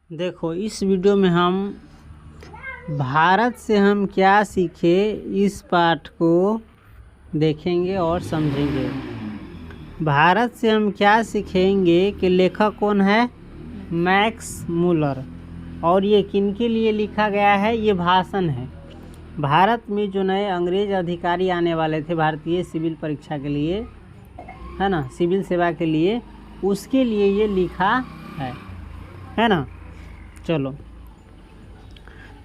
देखो, इस वीडियो में हम भारत से हम क्या सीखे इस पाठ को देखेंगे और समझेंगे। भारत से हम क्या सीखेंगे कि लेखक कौन है? Max Muller. और ये किनके लिए लिखा गया है? ये भाषण है। भारत में जो नए अंग्रेज अधिकारी आने वाले थे भारतीय सिविल परीक्षा के लिए, है ना, सिविल सेवा के लिए, उसके लिए ये लिखा है ना। चलो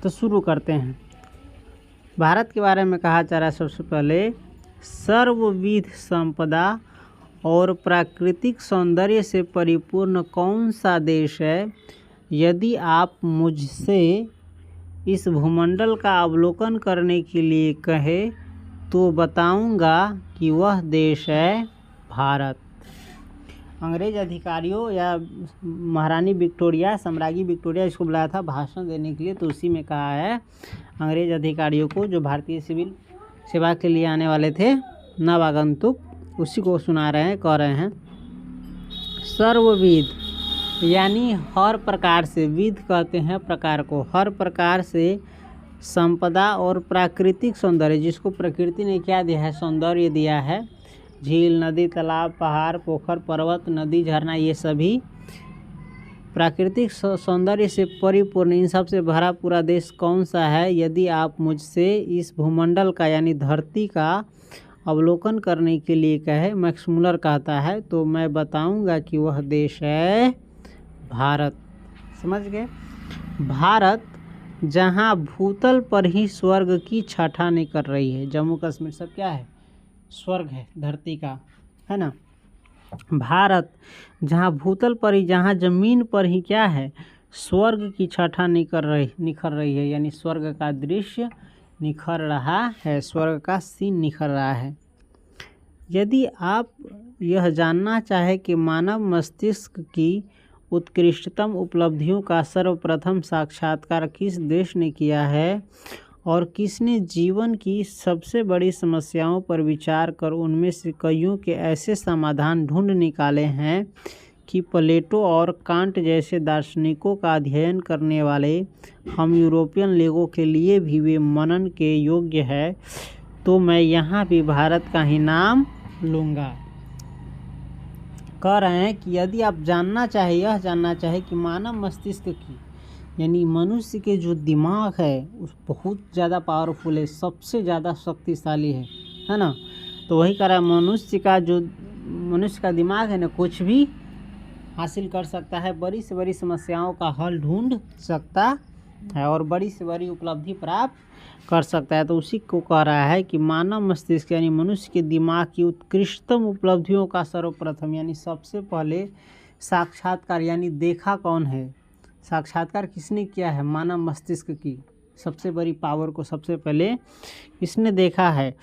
तो शुरू करते हैं। भारत के बारे में कहा जा रहा है सबसे पहले, सर्वविध संपदा और प्राकृतिक सौंदर्य से परिपूर्ण कौन सा देश है? यदि आप मुझसे इस भूमंडल का अवलोकन करने के लिए कहे तो बताऊंगा कि वह देश है भारत। अंग्रेज अधिकारियों या महारानी विक्टोरिया, साम्राज्ञी विक्टोरिया इसको बुलाया था भाषण देने के लिए, तो उसी में कहा है अंग्रेज अधिकारियों को जो भारतीय सिविल सेवा के लिए आने वाले थे, नवागंतुक, उसी को सुना रहे हैं, कह रहे हैं सर्वविध यानी हर प्रकार से, विध कहते हैं प्रकार को, हर प्रकार से संपदा और प्राकृतिक सौंदर्य, जिसको प्रकृति ने क्या दिया है? सौंदर्य दिया है। झील, नदी, तालाब, पहाड़, पोखर, पर्वत, नदी, झरना, ये सभी प्राकृतिक सौंदर्य से परिपूर्ण, इन सब से भरा पूरा देश कौन सा है? यदि आप मुझसे इस भूमंडल का यानी धरती का अवलोकन करने के लिए कहे, मैक्स मुलर कहता है, तो मैं बताऊंगा कि वह देश है भारत। समझ गए? भारत जहां भूतल पर ही स्वर्ग की छठा नहीं कर रही है। जम्मू कश्मीर सब क्या है? स्वर्ग है धरती का, है ना। भारत जहाँ भूतल पर ही, जहाँ जमीन पर ही क्या है? स्वर्ग की छठा निखर रही है, यानी स्वर्ग का दृश्य निखर रहा है, स्वर्ग का सीन निखर रहा है। यदि आप यह जानना चाहे कि मानव मस्तिष्क की उत्कृष्टतम उपलब्धियों का सर्वप्रथम साक्षात्कार किस देश ने किया है और किसने जीवन की सबसे बड़ी समस्याओं पर विचार कर उनमें से कईयों के ऐसे समाधान ढूंढ निकाले हैं कि प्लेटो और कांट जैसे दार्शनिकों का अध्ययन करने वाले हम यूरोपियन लोगों के लिए भी वे मनन के योग्य है, तो मैं यहाँ भी भारत का ही नाम लूँगा। कह रहे हैं कि यदि आप यह जानना चाहे कि मानव मस्तिष्क की यानी मनुष्य के जो दिमाग है उस बहुत ज़्यादा पावरफुल है, सबसे ज़्यादा शक्तिशाली है ना, तो वही कह रहा है मनुष्य का दिमाग है ना, कुछ भी हासिल कर सकता है, बड़ी से बड़ी समस्याओं का हल ढूंढ सकता है और बड़ी से बड़ी उपलब्धि प्राप्त कर सकता है। तो उसी को कह रहा है कि मानव मस्तिष्क यानी मनुष्य के दिमाग की उत्कृष्टतम उपलब्धियों का सर्वप्रथम यानी सबसे पहले साक्षात्कार, यानी देखा कौन है? साक्षात्कार किसने किया है? मानव मस्तिष्क की सबसे बड़ी पावर को सबसे पहले किसने देखा है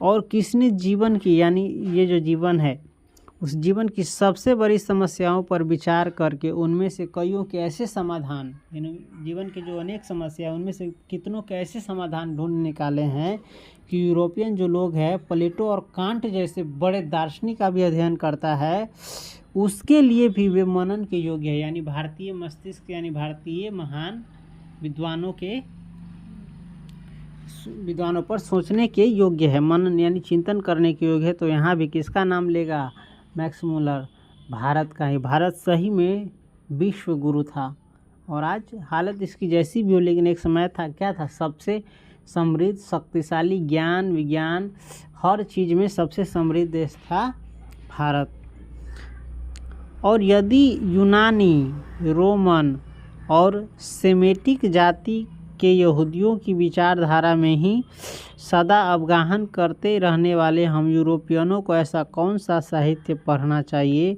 और किसने जीवन की यानी ये जो जीवन है उस जीवन की सबसे बड़ी समस्याओं पर विचार करके उनमें से कईयों के ऐसे समाधान, यानी जीवन के जो अनेक समस्या उनमें से कितनों के ऐसे समाधान ढूंढ निकाले हैं कि यूरोपियन जो लोग हैं, प्लेटो और कांट जैसे बड़े दार्शनिक का भी अध्ययन करता है, उसके लिए भी वे मनन के योग्य है। यानी भारतीय मस्तिष्क यानी भारतीय महान विद्वानों पर सोचने के योग्य है, मनन यानी चिंतन करने के योग्य है। तो यहाँ भी किसका नाम लेगा? मैक्स मुलर, भारत का ही। भारत सही में विश्व गुरु था और आज हालत इसकी जैसी भी हो, लेकिन एक समय था, क्या था? सबसे समृद्ध, शक्तिशाली, ज्ञान विज्ञान हर चीज़ में सबसे समृद्ध देश था भारत। और यदि यूनानी, रोमन और सेमेटिक जाति के यहूदियों की विचारधारा में ही सदा अवगाहन करते रहने वाले हम यूरोपियनों को ऐसा कौन सा साहित्य पढ़ना चाहिए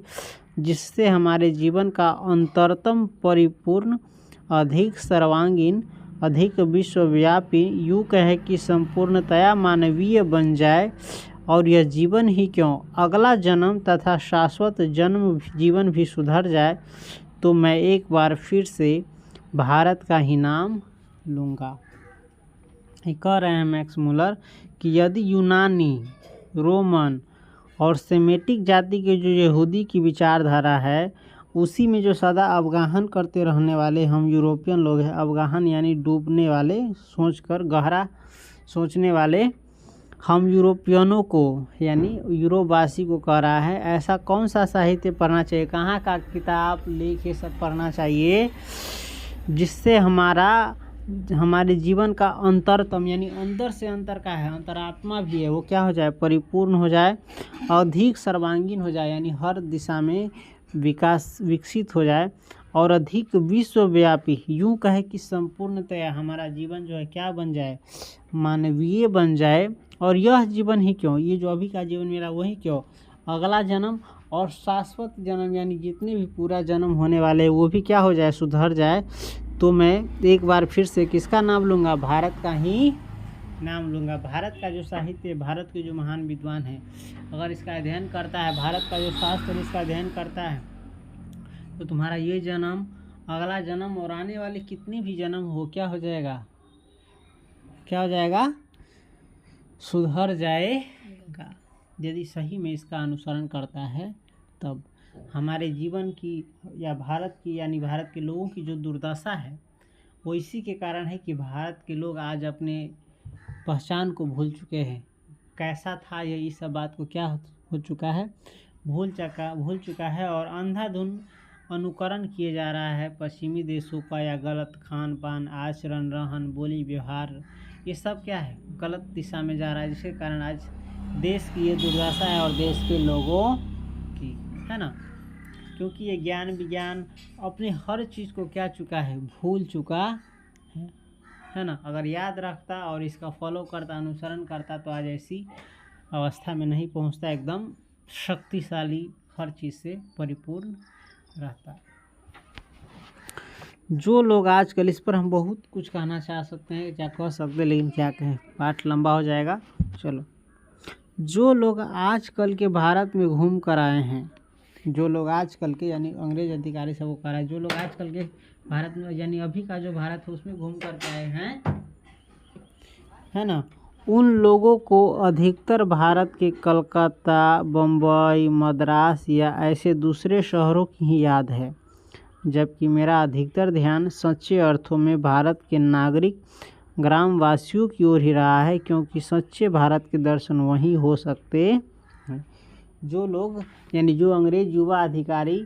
जिससे हमारे जीवन का अंतरतम परिपूर्ण, अधिक सर्वांगीण, अधिक विश्वव्यापी, यूँ कहे कि संपूर्णतया मानवीय बन जाए, और यह जीवन ही क्यों अगला जन्म तथा शाश्वत जीवन भी सुधर जाए, तो मैं एक बार फिर से भारत का ही नाम लूँगा। कह रहे हैं मैक्स मुलर कि यदि यूनानी, रोमन और सेमेटिक जाति के जो यहूदी की विचारधारा है उसी में जो सदा अवगाहन करते रहने वाले हम यूरोपियन लोग हैं, अवगाहन यानी डूबने वाले, सोचकर गहरा सोचने वाले हम यूरोपियनों को यानी यूरोपवासी को कह रहा है, ऐसा कौन सा साहित्य पढ़ना चाहिए, कहाँ का किताब लेख ये सब पढ़ना चाहिए जिससे हमारे जीवन का अंतरतम यानी अंदर से अंतर का है, अंतरात्मा भी है, वो क्या हो जाए, परिपूर्ण हो जाए, अधिक सर्वांगीण हो जाए यानी हर दिशा में विकसित हो जाए और अधिक विश्वव्यापी, यूँ कहे कि संपूर्णतया हमारा जीवन जो है क्या बन जाए, मानवीय बन जाए। और यह जीवन ही क्यों, ये जो अभी का जीवन मेरा वही क्यों, अगला जन्म और शाश्वत जन्म यानी जितने भी पूरा जन्म होने वाले वो भी क्या हो जाए, सुधर जाए। तो मैं एक बार फिर से किसका नाम लूँगा, भारत का ही नाम लूँगा। भारत का जो साहित्य, भारत के जो महान विद्वान हैं, अगर इसका अध्ययन करता है, भारत का जो शास्त्र इसका अध्ययन करता है, तो तुम्हारा ये जन्म, अगला जन्म और आने वाले कितने भी जन्म हो क्या हो जाएगा, क्या हो जाएगा, सुधर जाएगा। यदि सही में इसका अनुसरण करता है तब हमारे जीवन की या भारत की यानी भारत के लोगों की जो दुर्दशा है वो इसी के कारण है कि भारत के लोग आज अपने पहचान को भूल चुके हैं। कैसा था ये, इस सब बात को क्या हो चुका है, भूल चुका है और अंधाधुंध अनुकरण किए जा रहा है पश्चिमी देशों का, या गलत खान पान, आचरण, रहन, बोली, व्यवहार, ये सब क्या है, गलत दिशा में जा रहा है, जिसके कारण आज देश की ये दुर्दशा है और देश के लोगों की, है ना। क्योंकि ये ज्ञान विज्ञान अपने हर चीज़ को क्या चुका है, भूल चुका है ना। अगर याद रखता और इसका फॉलो करता, अनुसरण करता तो आज ऐसी अवस्था में नहीं पहुंचता, एकदम शक्तिशाली हर चीज़ से परिपूर्ण रहता। जो लोग आजकल, इस पर हम बहुत कुछ कहना चाह सकते हैं, क्या कह सकते हैं, लेकिन क्या कहें, पाठ लंबा हो जाएगा। चलो, जो लोग आजकल के भारत में घूम कर आए हैं, जो लोग आजकल के यानी अंग्रेज अधिकारी सब वो कह रहा है, जो लोग आजकल के भारत में यानी अभी का जो भारत है उसमें घूम कर के आए हैं, है ना, उन लोगों को अधिकतर भारत के कलकत्ता, बम्बई, मद्रास या ऐसे दूसरे शहरों की ही याद है, जबकि मेरा अधिकतर ध्यान सच्चे अर्थों में भारत के नागरिक ग्रामवासियों की ओर ही रहा है, क्योंकि सच्चे भारत के दर्शन वहीं हो सकते हैं। जो लोग यानी जो अंग्रेज युवा अधिकारी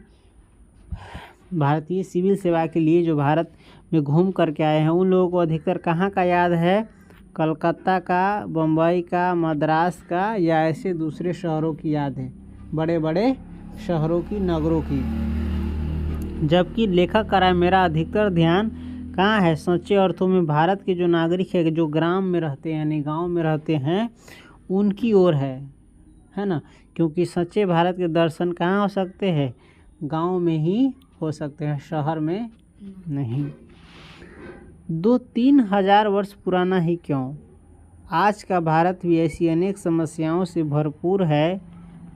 भारतीय सिविल सेवा के लिए जो भारत में घूम करके आए हैं, उन लोगों को अधिकतर कहाँ का याद है, कलकत्ता का, बम्बई का, मद्रास का या ऐसे दूसरे शहरों की याद है, बड़े बड़े शहरों की, नगरों की। जबकि लेखक कह रहा है मेरा अधिकतर ध्यान कहाँ है, सच्चे अर्थों में भारत के जो नागरिक है, जो ग्राम में रहते हैं यानी गांव में रहते हैं, उनकी ओर है ना। क्योंकि सच्चे भारत के दर्शन कहाँ हो सकते हैं, गांव में ही हो सकते हैं, शहर में नहीं। 2-3 हज़ार वर्ष पुराना ही क्यों, आज का भारत भी ऐसी अनेक समस्याओं से भरपूर है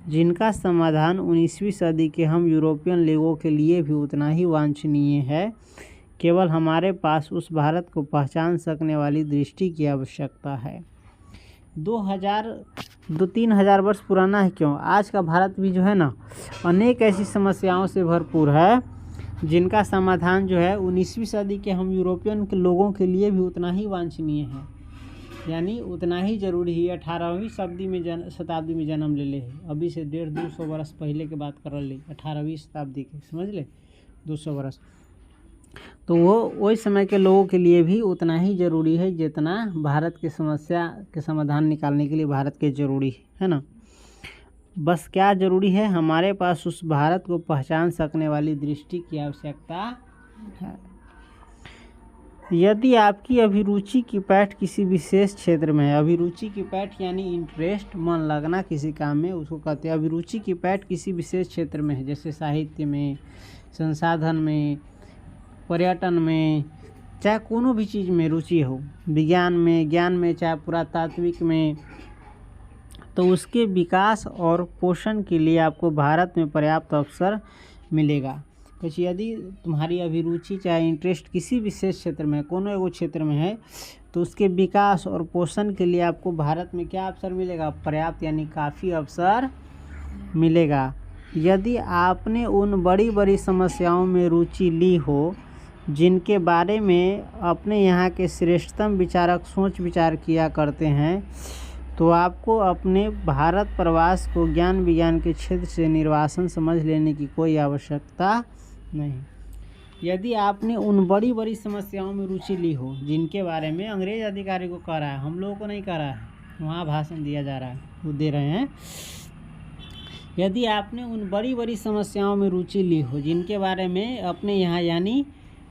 जिनका समाधान 19वीं सदी के हम यूरोपियन लोगों के लिए भी उतना ही वांछनीय है। केवल हमारे पास उस भारत को पहचान सकने वाली दृष्टि की आवश्यकता है। 2-3 हज़ार वर्ष पुराना है क्यों, आज का भारत भी जो है ना अनेक ऐसी समस्याओं से भरपूर है जिनका समाधान जो है 19वीं सदी के हम यूरोपियन के लोगों के लिए भी उतना ही वांछनीय है, यानी उतना ही जरूरी है। 18वीं शताब्दी में जन्म ले ले, अभी से 150-200 वर्ष पहले के बात कर ले, 18वीं शताब्दी के, समझ ले 200 वर्ष, तो वो वही समय के लोगों के लिए भी उतना ही ज़रूरी है जितना भारत के समस्या के समाधान निकालने के लिए भारत के ज़रूरी है ना। बस क्या ज़रूरी है, हमारे पास उस भारत को पहचान सकने वाली दृष्टि की आवश्यकता है। यदि आपकी अभिरुचि की पैठ किसी विशेष क्षेत्र में है, अभिरुचि की पैठ यानी इंटरेस्ट, मन लगना किसी काम में, उसको कहते हैं अभिरुचि की पैठ किसी विशेष क्षेत्र में है, जैसे साहित्य में, संसाधन में, पर्यटन में, चाहे कोनो भी चीज़ में रुचि हो, विज्ञान में, ज्ञान में, चाहे पुरातात्विक में, तो उसके विकास और पोषण के लिए आपको भारत में पर्याप्त अवसर मिलेगा। तो यदि तुम्हारी अभिरुचि चाहे इंटरेस्ट किसी विशेष क्षेत्र में, कोनो एगो क्षेत्र में है, तो उसके विकास और पोषण के लिए आपको भारत में क्या अवसर मिलेगा, पर्याप्त यानी काफ़ी अवसर मिलेगा। यदि आपने उन बड़ी बड़ी समस्याओं में रुचि ली हो जिनके बारे में अपने यहाँ के श्रेष्ठतम विचारक सोच विचार किया करते हैं, तो आपको अपने भारत प्रवास को ज्ञान विज्ञान के क्षेत्र से निर्वासन समझ लेने की कोई आवश्यकता नहीं। यदि आपने उन बड़ी बड़ी समस्याओं में रुचि ली हो जिनके बारे में अंग्रेज अधिकारी को कह रहा है, हम लोगों को नहीं कह रहा है, वहाँ भाषण दिया जा रहा है, वो दे रहे हैं। यदि आपने उन बड़ी बड़ी समस्याओं में रुचि ली हो जिनके बारे में अपने यहाँ यानी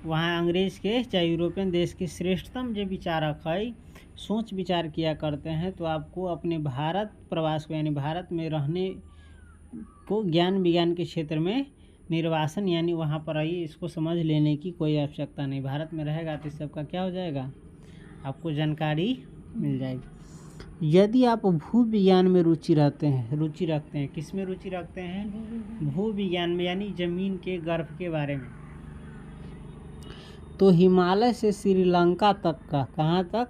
वहाँ अंग्रेज़ के चाहे यूरोपियन देश के श्रेष्ठतम जो विचारक है सोच विचार किया करते हैं, तो आपको अपने भारत प्रवास को यानी भारत में रहने को ज्ञान विज्ञान के क्षेत्र में निर्वासन यानी वहाँ पर आइए इसको समझ लेने की कोई आवश्यकता नहीं। भारत में रहेगा तो इस सब का क्या हो जाएगा, आपको जानकारी मिल जाएगी। यदि आप भू विज्ञान में रुचि रखते हैं, किस में रुचि रखते हैं, भू विज्ञान में यानी ज़मीन के गर्भ के बारे में, तो हिमालय से श्रीलंका तक का, कहाँ तक,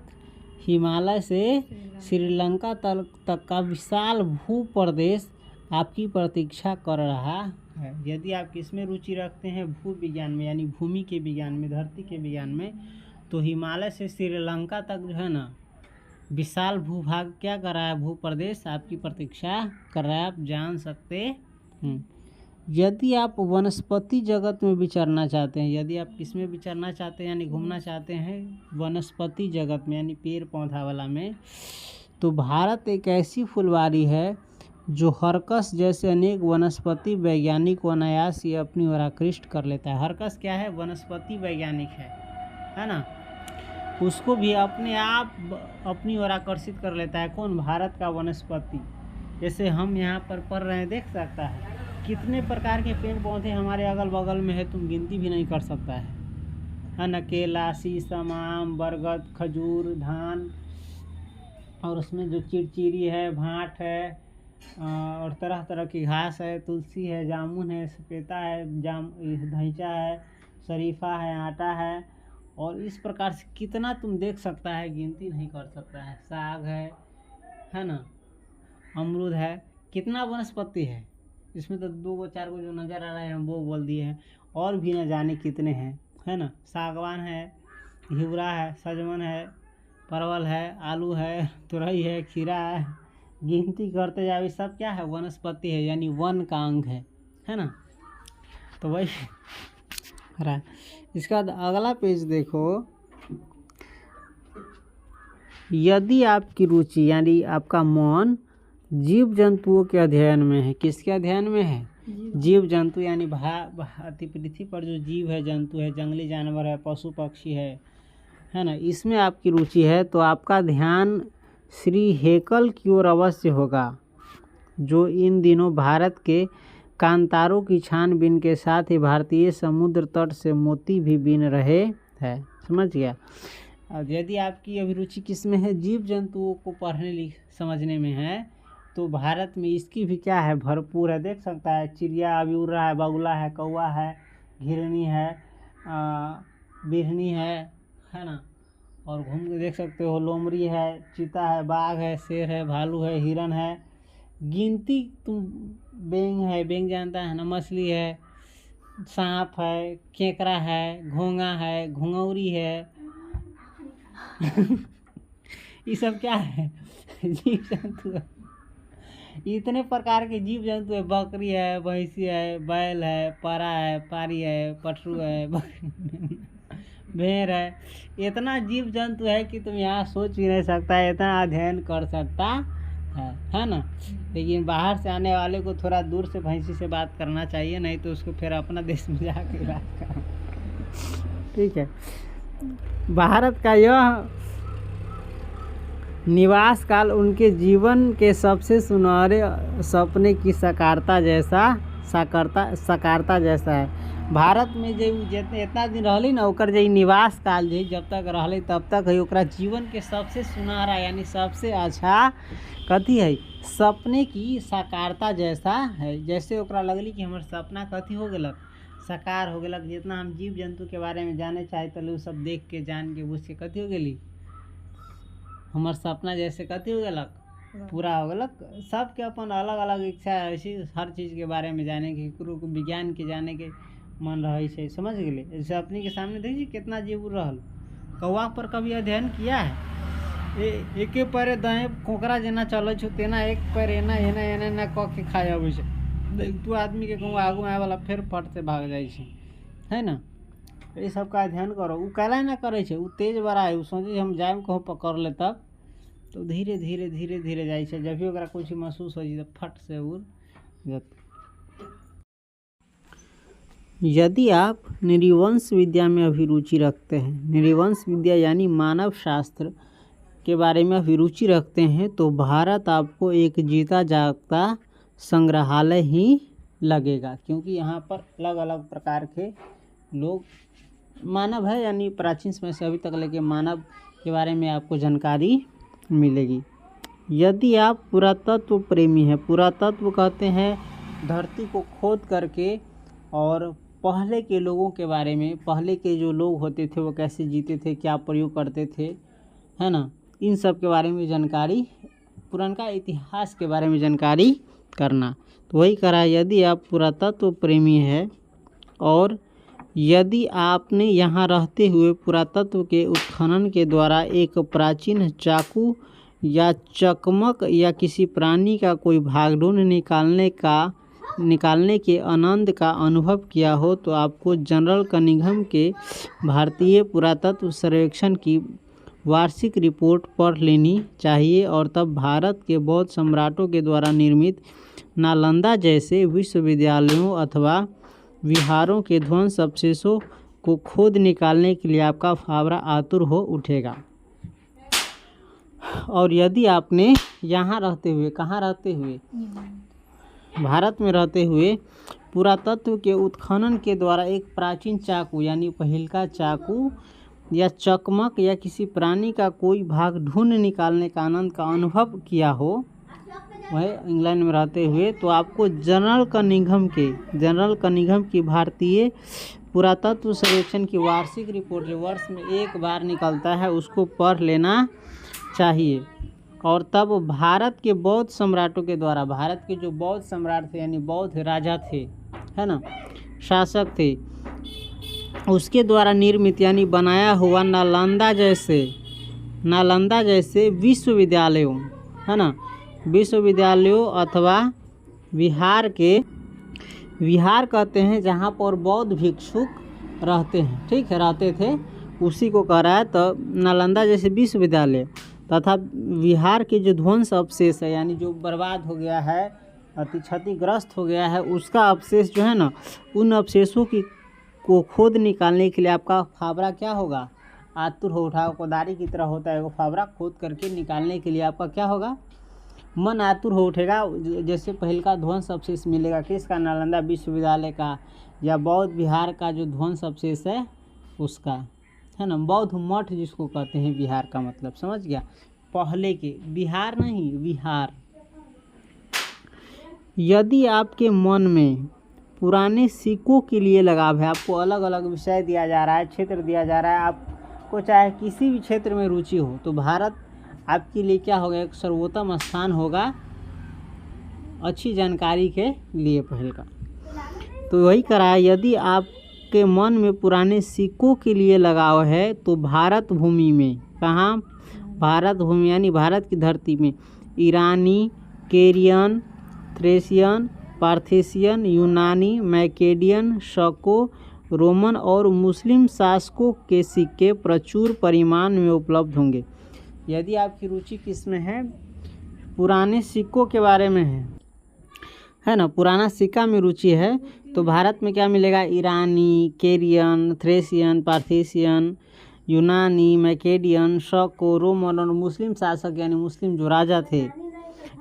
हिमालय से श्रीलंका तक का विशाल भू प्रदेश आपकी प्रतीक्षा कर रहा है। यदि आप किस में रुचि रखते हैं, भू विज्ञान में यानी भूमि के विज्ञान में, धरती के विज्ञान में, तो हिमालय से श्रीलंका तक जो है ना विशाल भूभाग क्या कर रहा है, भू प्रदेश आपकी प्रतीक्षा कर रहा है, आप जान सकते हैं। यदि आप वनस्पति जगत में विचरना चाहते हैं, यदि आप किस में विचरना चाहते हैं यानी घूमना चाहते हैं वनस्पति जगत में यानी पेड़ पौधा वाला में, तो भारत एक ऐसी फुलवारी है जो हरकस जैसे अनेक वनस्पति वैज्ञानिक को अनायास ही अपनी ओर आकृष्ट कर लेता है। हरकस क्या है, वनस्पति वैज्ञानिक है ना, उसको भी अपने आप अपनी ओर आकर्षित कर लेता है। कौन, भारत का वनस्पति। जैसे हम यहाँ पर पढ़ रहे हैं, देख सकता है कितने प्रकार के पेड़ पौधे हमारे अगल बगल में है, तुम गिनती भी नहीं कर सकता है ना। केला, शीशम, आम, बरगद, खजूर, धान, और उसमें जो चिड़चिड़ी है, भाट है, और तरह तरह की घास है, तुलसी है, जामुन है, सपेता है, धैंचा है, शरीफा है, आटा है, और इस प्रकार से कितना तुम देख सकता है, गिनती नहीं कर सकता है। साग है ना, अमरूद है, कितना वनस्पति है इसमें, तो 2 4 जो नज़र आ रहे हैं वो बोल दिए हैं, और भी न जाने कितने हैं, है ना। सागवान है, घिउरा है, सजमन है, परवल है, आलू है, तुरई है, खीरा है, गिनती करते जाओ, सब क्या है, वनस्पति है यानी वन का अंग है ना। तो वही रहा। इसका अगला पेज देखो, यदि आपकी रुचि यानी आपका मन जीव जंतुओं के अध्ययन में है, किसके अध्ययन में है, जीव जंतु यानी पृथ्वी पर जो जीव है, जंतु है, जंगली जानवर है, पशु पक्षी है ना, इसमें आपकी रुचि है, तो आपका ध्यान श्री हेकल की ओर अवश्य होगा, जो इन दिनों भारत के कांतारों की छानबीन के साथ ही भारतीय समुद्र तट से मोती भी बीन रहे हैं। समझ गया। और यदि आपकी अभिरुचि किस में है, जीव जंतुओं को पढ़ने समझने में है, तो भारत में इसकी भी क्या है, भरपूर है। देख सकता है चिड़िया अभी उड़ रहा है, बगुला है, कौवा है, घिरनी है, बिरहनी है ना, और घूम के देख सकते हो, लोमड़ी है, चीता है, बाघ है, शेर है, भालू है, हिरन है, गिनती तुम, बेंग है, बेंग जानता है ना, मछली है, सांप है, केकड़ा है, घोंगा है, घुंघौरी है ये सब क्या है, जीव जंतु है। इतने प्रकार के जीव जंतु है, बकरी है, भैंसी है, बैल है, पारा है, पारी है, पटरू है, भेड़ है, इतना जीव जंतु है कि तुम यहाँ सोच भी नहीं सकता है, इतना अध्ययन कर सकता है ना। लेकिन बाहर से आने वाले को थोड़ा दूर से भैंसी से बात करना चाहिए, नहीं तो उसको फिर अपना देश में जाके इलाज करो। ठीक है। भारत का यह निवास काल उनके जीवन के सबसे सुनहरे सपने की साकारता जैसा है। भारत में जो इतना दिन रहली ना, ओकर जो निवास काल जो जब तक रहले तब तक है, ओकरा जीवन के सबसे सुनहरा यानी सबसे अच्छा कथी है, सपने की साकारता जैसा है। जैसे ओकरा लगली कि हमार सपना कथी हो गलक, साकार हो गलक। जितना हम जीव जंतु के बारे में जाने चाहे तो सब देख के जान के बुझ के कथी हो गली, हमार सपना जैसे कथी हो गलक पूरा हो गलक। सबके अपन अलग अलग इच्छा है, ऐसी हर चीज़ के बारे में जाने के, केकरो को विज्ञान के जाने के मन रहे छै, समझ गेले। जैसे अपनी के सामने देखिए कितना जीव रहल। कौआ पर कभी अध्ययन किया है? एके पैरे दाएँ कोकरा जेना चले छो तेना एक पैर एना एना एना एना क के खाए अबै छै। तू आदमी के कहूँ आगू आए वाला फिर फट से भाग जाइ छै, है ना। ये सब का अध्ययन करो। उ कैला ना करे छै, उ तेज बड़ा है। उ सोचे हम जाए कहूँ पकड़ ले तब तो धीरे धीरे धीरे धीरे जाइ छै। जब भी ओकरा कुछ महसूस हो जाए तो फट से उड़ जाता। यदि आप नृवंश विद्या में अभिरुचि रखते हैं, नृवंश विद्या यानी मानव शास्त्र के बारे में अभिरुचि रखते हैं, तो भारत आपको एक जीता जागता संग्रहालय ही लगेगा। क्योंकि यहाँ पर अलग अलग प्रकार के लोग मानव है, यानी प्राचीन समय से अभी तक लेके मानव के बारे में आपको जानकारी मिलेगी। यदि आप पुरातत्व प्रेमी हैं, पुरातत्व कहते हैं धरती को खोद करके और पहले के लोगों के बारे में, पहले के जो लोग होते थे वो कैसे जीते थे, क्या प्रयोग करते थे, है ना, इन सब के बारे में जानकारी, पुराना इतिहास के बारे में जानकारी करना। तो वही करा। यदि आप पुरातत्व प्रेमी है और यदि आपने यहाँ रहते हुए पुरातत्व के उत्खनन के द्वारा एक प्राचीन चाकू या चकमक या किसी प्राणी का कोई भागढूंढ निकालने के आनंद का अनुभव किया हो, तो आपको जनरल कनिंघम के भारतीय पुरातत्व सर्वेक्षण की वार्षिक रिपोर्ट पढ़ लेनी चाहिए। और तब भारत के बौद्ध सम्राटों के द्वारा निर्मित नालंदा जैसे विश्वविद्यालयों अथवा विहारों के ध्वंस अवशेषों को खोद निकालने के लिए आपका फावड़ा आतुर हो उठेगा। और यदि आपने यहाँ रहते हुए, कहाँ रहते हुए, भारत में रहते हुए पुरातत्व के उत्खनन के द्वारा एक प्राचीन चाकू यानी पहिलका चाकू या चकमक या किसी प्राणी का कोई भाग ढूंढ निकालने का आनंद का अनुभव किया हो, वह इंग्लैंड में रहते हुए, तो आपको जनरल कनिंघम की भारतीय पुरातत्व सर्वेक्षण की वार्षिक रिपोर्ट जो वर्ष में एक बार निकलता है उसको पढ़ लेना चाहिए। और तब भारत के बौद्ध सम्राटों के द्वारा, भारत के जो बौद्ध सम्राट थे यानी बौद्ध राजा थे, है ना, शासक थे, उसके द्वारा निर्मित यानी बनाया हुआ नालंदा जैसे विश्वविद्यालयों, है ना, विश्वविद्यालयों अथवा विहार कहते हैं जहाँ पर बौद्ध भिक्षुक रहते हैं, ठीक है, रहते थे, उसी को कह रहा है। तो नालंदा जैसे विश्वविद्यालय तथा विहार के जो ध्वंस अवशेष है यानी जो बर्बाद हो गया है, अति क्षतिग्रस्त हो गया है, उसका अवशेष जो है ना, उन अवशेषों को खोद निकालने के लिए आपका फावड़ा क्या होगा, आतुर हो उठा। कोदारी की तरह होता है वो फावड़ा, खोद करके निकालने के लिए आपका क्या होगा, मन आतुर हो उठेगा। जैसे पहल का ध्वंस अवशेष मिलेगा किसका, नालंदा विश्वविद्यालय का, या बौद्ध विहार का जो ध्वंस अवशेष है उसका, है ना, बौद्ध मठ जिसको कहते हैं, बिहार का मतलब समझ गया, पहले के, बिहार नहीं विहार। यदि आपके मन में पुराने सिक्कों के लिए लगाव है, आपको अलग अलग विषय दिया जा रहा है, क्षेत्र दिया जा रहा है, आपको चाहे किसी भी क्षेत्र में रुचि हो, तो भारत आपके लिए क्या होगा, एक सर्वोत्तम स्थान होगा अच्छी जानकारी के लिए पहल का। तो वही करा है। यदि आपके मन में पुराने सिक्कों के लिए लगाव है, तो भारत भूमि में, कहाँ, भारत भूमि यानी भारत की धरती में ईरानी, केरियन, थ्रेसियन, पार्थेशियन, यूनानी, मैकेडियन, शको, रोमन और मुस्लिम शासकों के सिक्के प्रचुर परिमाण में उपलब्ध होंगे। यदि आपकी रुचि किस में है, पुराने सिक्कों के बारे में है ना, पुराना सिक्का में रुचि है, तो भारत में क्या मिलेगा, ईरानी, केरियन, थ्रेसियन, पार्थेशियन, यूनानी, मैकेडियन, शको, रोमन और मुस्लिम शासक यानी मुस्लिम जो राजा थे,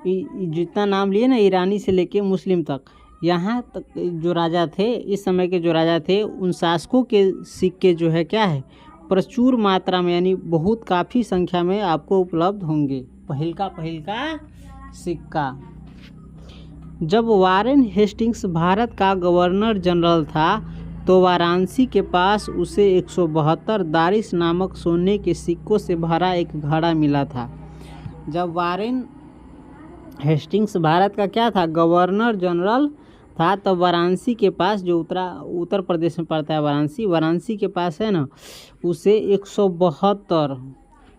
जितना नाम लिए ना, ईरानी से लेके मुस्लिम तक, यहाँ तक जो राजा थे, इस समय के जो राजा थे, उन शासकों के सिक्के जो है क्या है, प्रचुर मात्रा में यानी बहुत काफ़ी संख्या में आपको उपलब्ध होंगे। पहल का सिक्का। जब वारेन हेस्टिंग्स भारत का गवर्नर जनरल था, तो वाराणसी के पास उसे 172 दारिस नामक सोने के सिक्कों से भरा एक घड़ा मिला था। जब वारेन हेस्टिंग्स भारत का क्या था, गवर्नर जनरल था। तब वाराणसी के पास, जो उत्तर प्रदेश में पड़ता है वाराणसी के पास है ना, उसे 172,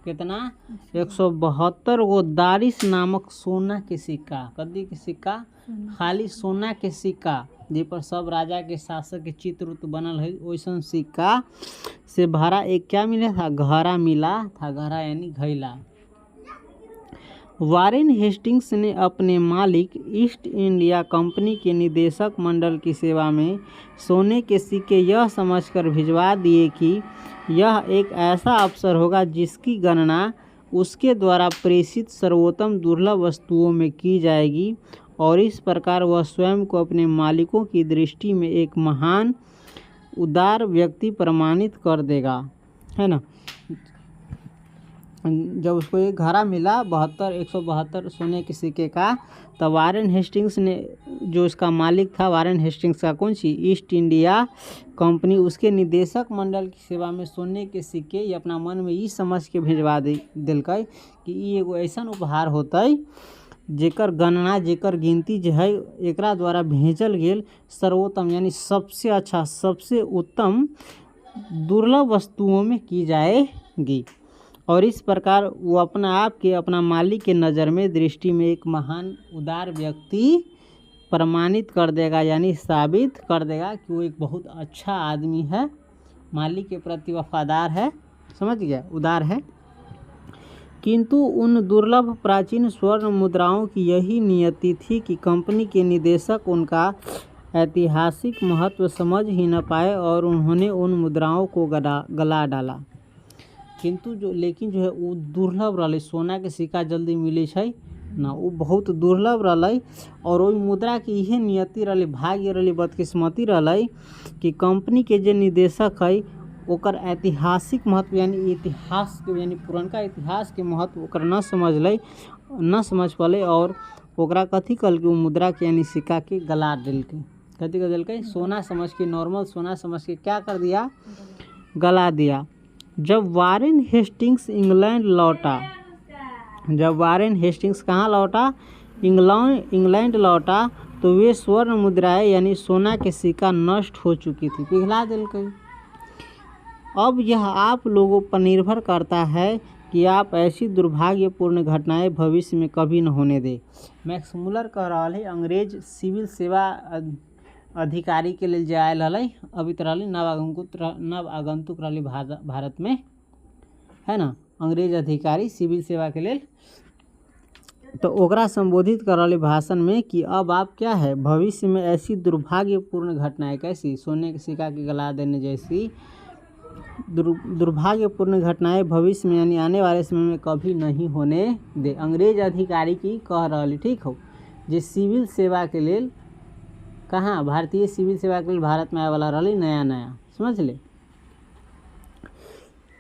कितना, 172 वो दारिस नामक सोना के सिक्का, कद्दी के सिक्का, खाली सोना के सिक्का जे पर सब राजा के शासक के चित्र उत्र बनल है, वैसन सिक्का से भरा एक क्या मिला था, घड़ा मिला था। घड़ा यानी घैला। वारेन हेस्टिंग्स ने अपने मालिक ईस्ट इंडिया कंपनी के निदेशक मंडल की सेवा में सोने के सिक्के यह समझकर भिजवा दिए कि यह एक ऐसा अवसर होगा जिसकी गणना उसके द्वारा प्रेषित सर्वोत्तम दुर्लभ वस्तुओं में की जाएगी, और इस प्रकार वह स्वयं को अपने मालिकों की दृष्टि में एक महान उदार व्यक्ति प्रमाणित कर देगा, है ना। जब उसको एक घड़ा मिला 172 सोने के सिक्के का, तब वारेन हेस्टिंग्स ने, जो उसका मालिक था वारेन हेस्टिंग्स का, कौन सी, ईस्ट इंडिया कंपनी, उसके निदेशक मंडल की सेवा में सोने के सिक्के ये अपना मन में ई समझ के भिजवा दिलकै कि ई एगो ऐसन उपहार होतै जेकर गणना, जेकर गिनती जो है एकरा द्वारा भेजल गेल सर्वोत्तम यानी सबसे अच्छा, सबसे उत्तम दुर्लभ वस्तुओं में की जाएगी, और इस प्रकार वो अपना आप के, अपना मालिक के नज़र में, दृष्टि में एक महान उदार व्यक्ति प्रमाणित कर देगा, यानी साबित कर देगा कि वो एक बहुत अच्छा आदमी है, मालिक के प्रति वफादार है, समझ गया, उदार है। किंतु उन दुर्लभ प्राचीन स्वर्ण मुद्राओं की यही नियति थी कि कंपनी के निदेशक उनका ऐतिहासिक महत्व समझ ही न पाए और उन्होंने उन मुद्राओं को गला डाला। किंतु लेकिन जो है वो दुर्लभ रहा, सोना के सिक्का जल्दी मिले छै ना, वो बहुत दुर्लभ रहा, और वही मुद्रा की यह नियति रही, भाग्य रही, बदकिस्मती रही कि कंपनी के जो निदेशक है ओकर ऐतिहासिक महत्व यानी इतिहास के, यानी पुरनका इतिहास के महत्व ओकर न समझ पाले, और ओकरा कथी कल के, वो मुद्रा के यानी सिक्का के गला दिलकै। कथी कर दिलकै, सोना समझ के, नॉर्मल सोना समझ के क्या कर दिया, गला दिया। जब वारेन हेस्टिंग्स इंग्लैंड लौटा, जब वारेन हेस्टिंग्स कहाँ लौटा, इंग्लैंड लौटा, तो वे स्वर्ण मुद्राएं यानी सोना के सिक्का नष्ट हो चुकी थी, पिघला दिलकै। अब यह आप लोगों पर निर्भर करता है कि आप ऐसी दुर्भाग्यपूर्ण घटनाएं भविष्य में कभी न होने दें। मैक्स मुलर कह रहा है, अंग्रेज सिविल सेवा अधिकारी के लिए जायल रही, अभी तो रही नव आगंतुक रही भारत में, है ना, अंग्रेज अधिकारी सिविल सेवा के लिए, तो ओकरा संबोधित कर रही भाषण में कि अब आप क्या है, भविष्य में ऐसी दुर्भाग्यपूर्ण घटनाएं, कैसी, सोने के सिक्का के गला देने जैसी दुर्भाग्यपूर्ण घटनाएं भविष्य में यानी आने वाले समय में कभी नहीं होने दे। अंग्रेज अधिकारी की कह रही, ठीक हो, जे सिविल सेवा के लिए, कहाँ, भारतीय सिविल सेवा के लिए भारत में आए वाला रही, नया नया, समझ ले।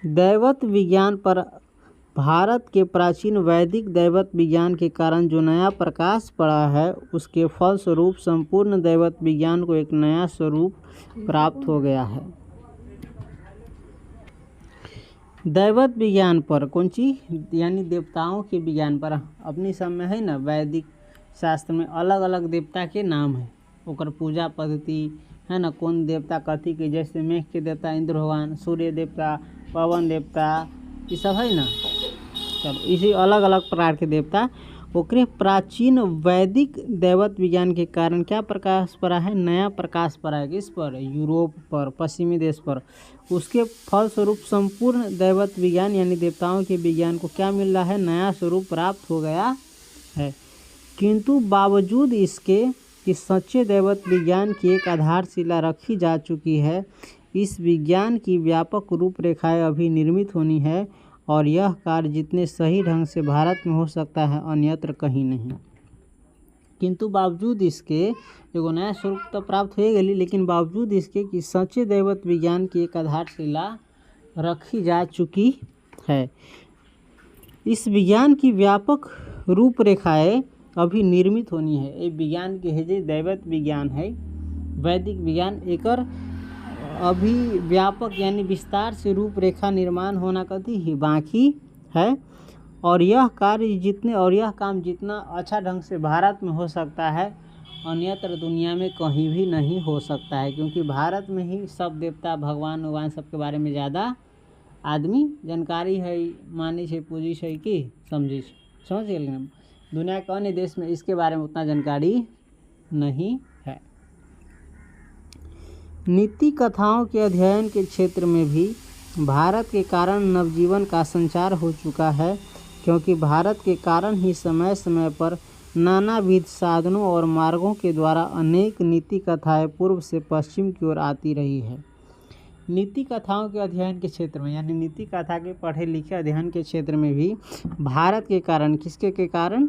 दैवत विज्ञान पर भारत के प्राचीन वैदिक दैवत विज्ञान के कारण जो नया प्रकाश पड़ा है, उसके फलस्वरूप संपूर्ण दैवत विज्ञान को एक नया स्वरूप प्राप्त हो गया है। दैवत विज्ञान पर, कौन चीज, यानी देवताओं के विज्ञान पर, अपनी सब में है ना, वैदिक शास्त्र में अलग अलग देवता के नाम है, ओकर पूजा पद्धति है ना, कौन देवता कथी के, जैसे मेघ के देवता इंद्र भगवान, सूर्य देवता, पवन देवता, ये सब है ना, चलो इसी अलग अलग प्रकार के देवता, ओकरे प्राचीन वैदिक दैवत विज्ञान के कारण क्या प्रकाश पड़ा है, नया प्रकाश पड़ा है, किस पर, यूरोप पर, पश्चिमी देश पर। उसके फलस्वरूप संपूर्ण दैवत विज्ञान यानी देवताओं के विज्ञान को क्या मिल रहा है, नया स्वरूप प्राप्त हो गया है। किंतु बावजूद इसके कि सच्चे दैवत विज्ञान की एक आधारशिला रखी जा चुकी है, इस विज्ञान की व्यापक रूपरेखाएं अभी निर्मित होनी है, और यह कार्य जितने सही ढंग से भारत में हो सकता है अन्यत्र कहीं नहीं। किंतु बावजूद इसके, एगो नया स्वरूप तो प्राप्त हो गई, लेकिन बावजूद इसके कि सच्चे दैवत विज्ञान की एक आधारशिला रखी जा चुकी है, इस विज्ञान की व्यापक रूपरेखाएं अभी निर्मित होनी है। ये विज्ञान के जो दैवत विज्ञान है, वैदिक विज्ञान, एकर अभी व्यापक यानी विस्तार से रूपरेखा निर्माण होना कथी ही बाकी है, और यह काम जितना अच्छा ढंग से भारत में हो सकता है अन्यत्र दुनिया में कहीं भी नहीं हो सकता है, क्योंकि भारत में ही सब देवता भगवान सबके बारे में ज़्यादा आदमी जानकारी है, मानी है, पूजी है कि समझी समझ गए। दुनिया के अन्य देश में इसके बारे में उतना जानकारी नहीं है। नीति कथाओं के अध्ययन के क्षेत्र में भी भारत के कारण नवजीवन का संचार हो चुका है, क्योंकि भारत के कारण ही समय समय पर नानाविध साधनों और मार्गों के द्वारा अनेक नीति कथाएं पूर्व से पश्चिम की ओर आती रही है। नीति कथाओं के अध्ययन के क्षेत्र में यानी नीति कथा के पढ़े लिखे अध्ययन के क्षेत्र में भी भारत के कारण, किसके के कारण,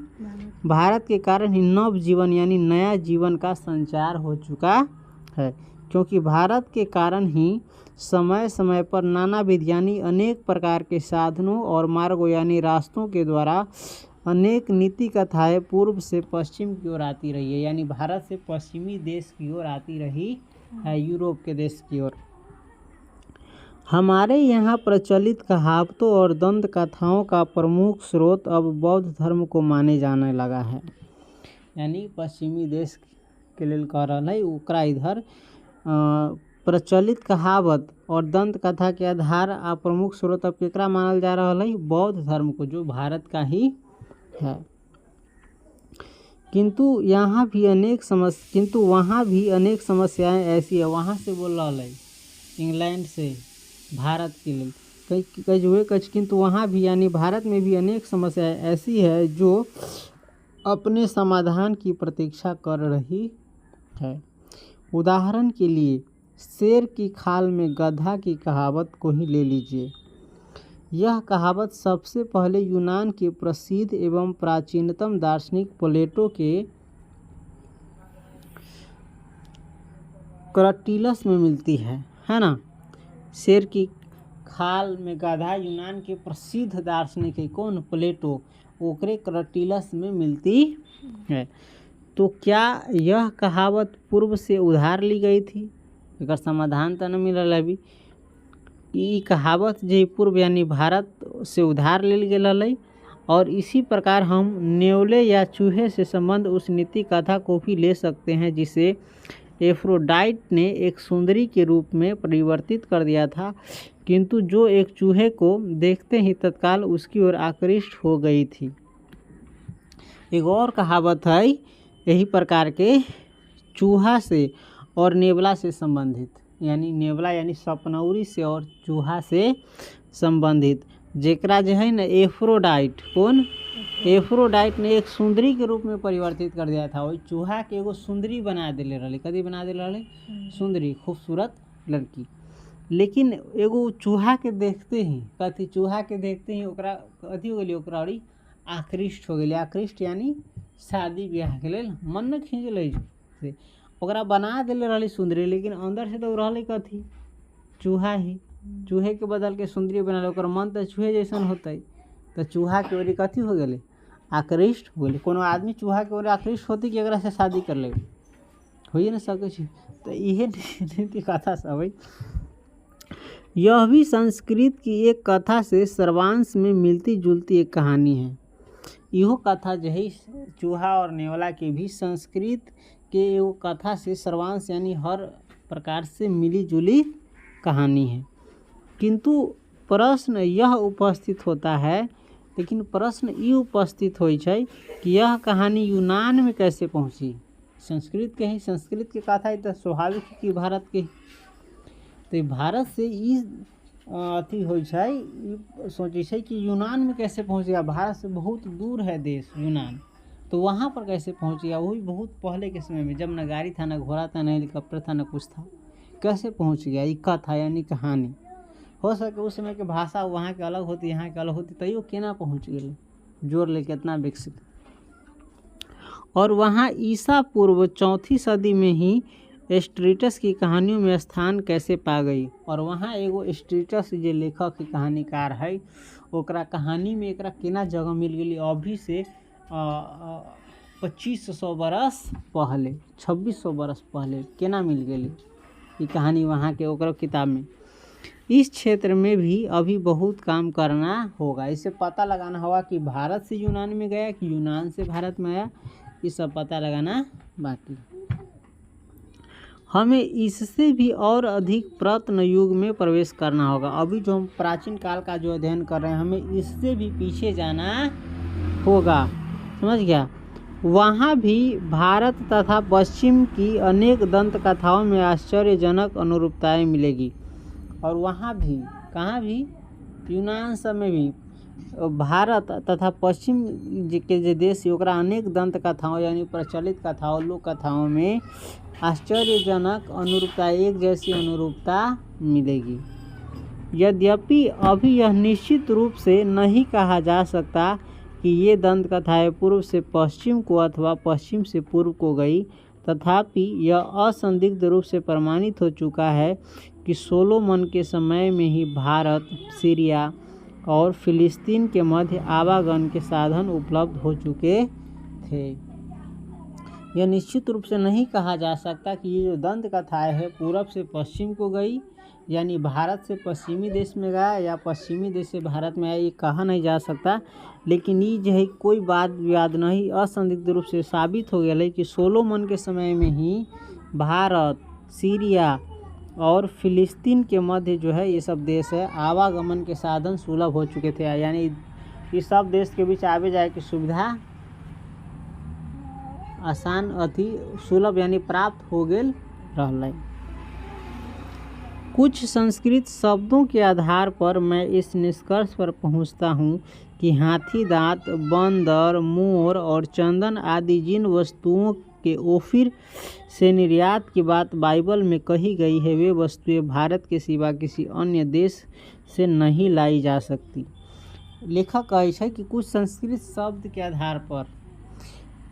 भारत के कारण ही नव जीवन यानी नया जीवन का संचार हो चुका है, क्योंकि भारत के कारण ही समय समय पर नानाविध यानी अनेक प्रकार के साधनों और मार्गों यानी रास्तों के द्वारा अनेक नीति कथाएं पूर्व से पश्चिम की ओर आती रही है, यानी भारत से पश्चिमी देश की ओर आती रही है, यूरोप के देश की ओर। हमारे यहाँ प्रचलित कहावतों और दंत कथाओं का प्रमुख स्रोत अब बौद्ध धर्म को माने जाने लगा है, यानी पश्चिमी देश के लिए कह रहा है ओकरा इधर प्रचलित कहावत और दंत कथा के आधार आ प्रमुख स्रोत अब केकरा मानल जा रहा है, बौद्ध धर्म को, जो भारत का ही है। किंतु वहाँ भी अनेक समस्याएं ऐसी है, वहाँ से बोल रहा है इंग्लैंड से भारत के लिए कई हुए किंतु वहाँ भी यानी भारत में भी अनेक समस्याएं ऐसी है जो अपने समाधान की प्रतीक्षा कर रही है। उदाहरण के लिए शेर की खाल में गधा की कहावत को ही ले लीजिए। यह कहावत सबसे पहले यूनान के प्रसिद्ध एवं प्राचीनतम दार्शनिक प्लेटो के क्रटीलस में मिलती है ना। शेर की खाल में गधा यूनान के प्रसिद्ध दार्शनिक है कौन, प्लेटो, ओकरे क्रटीलस में मिलती है। तो क्या यह कहावत पूर्व से उधार ली गई थी, एक समाधान तो न मिलल अभी। ये कहावत जो पूर्व यानी भारत से उधार ले गई, और इसी प्रकार हम नेवले या चूहे से संबंध उस नीति कथा को भी ले सकते हैं जिसे एफ्रोडाइट ने एक सुंदरी के रूप में परिवर्तित कर दिया था, किंतु जो एक चूहे को देखते ही तत्काल उसकी ओर आकृष्ट हो गई थी। एक और कहावत है यही प्रकार के चूहा से और नेवला से संबंधित, यानी नेवला यानी सपनौरी से और चूहा से संबंधित, जेकरा जो है ना एफ्रोडाइट, कौन, एफ्रोडाइट ने एक सुंदरी के रूप में परिवर्तित कर दिया था। वही चूहा के एगो सुंदरी बना दिले रहे, कदी बना दिले रहे, सुंदरी, खूबसूरत लड़की। लेकिन एगो चूहा के देखते ही कथी, चूहा के देखते ही ओकरा कथी हो गई, ओकरा और आकृष्ट हो गई। आकृष्ट यानी शादी ब्याह के लिए मन न खींच ले से ओकरा बना दिले रही सुंदरी, लेकिन अंदर से तो रही कथी, चूहा ही। चूहे के बदल के सुंदरी बना, ओकर मन तो चूहे जैसन होते, तो चूहा के ओर कथी हो गए, आकृष्ट हो गए। कोनो आदमी चूहा के ओर आकृष्ट होती कि एकरा से शादी कर ले, हो ही न सके। तो यह नीति कथा सब है। यह भी संस्कृत की एक कथा से सर्वांश में मिलती जुलती एक कहानी है। यह कथा जो है चूहा और नेवला के भी संस्कृत के एगो कथा से सर्वांश यानी हर प्रकार से मिली जुली कहानी है। किंतु प्रश्न यह उपस्थित होता है, लेकिन प्रश्न ये उपस्थित हो कि यह कहानी यूनान में कैसे पहुंची। संस्कृत के ही, संस्कृत के कथा है तो स्वाभाविक है कि भारत के, तो भारत से अथी हो सोचे कि यूनान में कैसे पहुँच गया। भारत से बहुत दूर है देश यूनान, तो वहाँ पर कैसे पहुँच गया, वो भी बहुत पहले के समय में, जब न गाड़ी था, न घोड़ा था, न हेलीकॉप्टर था, न कुछ था, कैसे पहुँच गया। ये कथा यानी कहानी हो सके उस समय के भाषा वहाँ के अलग होती, यहाँ के अलग होती, तैयो केना पहुँच गए, जोर ले कितना विकसित। और वहाँ ईसा पूर्व 4वीं सदी में ही स्ट्रीटस की कहानियों में स्थान कैसे पा गई। और वहाँ एगो स्ट्रीटस जो लेखक कहानीकार है, ओकरा कहानी में एकरा केना जगह मिल गई। अभी से 2500 बरस पहले, 2600 बरस पहले केना मिल गई ये कहानी वहाँ के ओकरा किताब में। इस क्षेत्र में भी अभी बहुत काम करना होगा। इससे पता लगाना होगा कि भारत से यूनान में गया कि यूनान से भारत में आया, ये सब पता लगाना बाकी। हमें इससे भी और अधिक प्रत्न युग में प्रवेश करना होगा। अभी जो हम प्राचीन काल का जो अध्ययन कर रहे हैं, हमें इससे भी पीछे जाना होगा, समझ गया। वहाँ भी भारत तथा पश्चिम की अनेक दंत कथाओं में आश्चर्यजनक अनुरूपताएं मिलेगी। और वहाँ भी, कहाँ भी, यूनान सब में भी भारत तथा पश्चिम के जो देश है ओकरा अनेक दंत कथाओं यानी प्रचलित कथाओं, लोक कथाओं में आश्चर्यजनक अनुरूपता, एक जैसी अनुरूपता मिलेगी। यद्यपि अभी यह निश्चित रूप से नहीं कहा जा सकता कि ये दंत कथाएँ पूर्व से पश्चिम को अथवा पश्चिम से पूर्व को गई, तथापि यह असंदिग्ध रूप से प्रमाणित हो चुका है कि सोलोमन के समय में ही भारत, सीरिया और फिलिस्तीन के मध्य आवागमन के साधन उपलब्ध हो चुके थे। यह निश्चित रूप से नहीं कहा जा सकता कि ये जो दंत कथाएँ है पूर्व से पश्चिम को गई, यानी भारत से पश्चिमी देश में गया या पश्चिमी देश से भारत में आया, ये कहा नहीं जा सकता। लेकिन ये जो है कोई बात विवाद नहीं, असंदिग्ध रूप से साबित हो गया है कि सोलोमन के समय में ही भारत, सीरिया और फिलिस्तीन के मध्य जो है ये सब देश है आवागमन के साधन सुलभ हो चुके थे, यानी इस सब देश के बीच आवे जाए की सुविधा आसान अति सुलभ यानी प्राप्त हो गेल रहलै। कुछ संस्कृत शब्दों के आधार पर मैं इस निष्कर्ष पर पहुंचता हूं कि हाथी दांत, बंदर, मोर और चंदन आदि जिन वस्तुओं के ओफिर से निर्यात की बात बाइबल में कही गई है, वे वस्तुएं भारत के सिवा किसी अन्य देश से नहीं लाई जा सकती। लेखक कहे है कि कुछ संस्कृत शब्द के आधार पर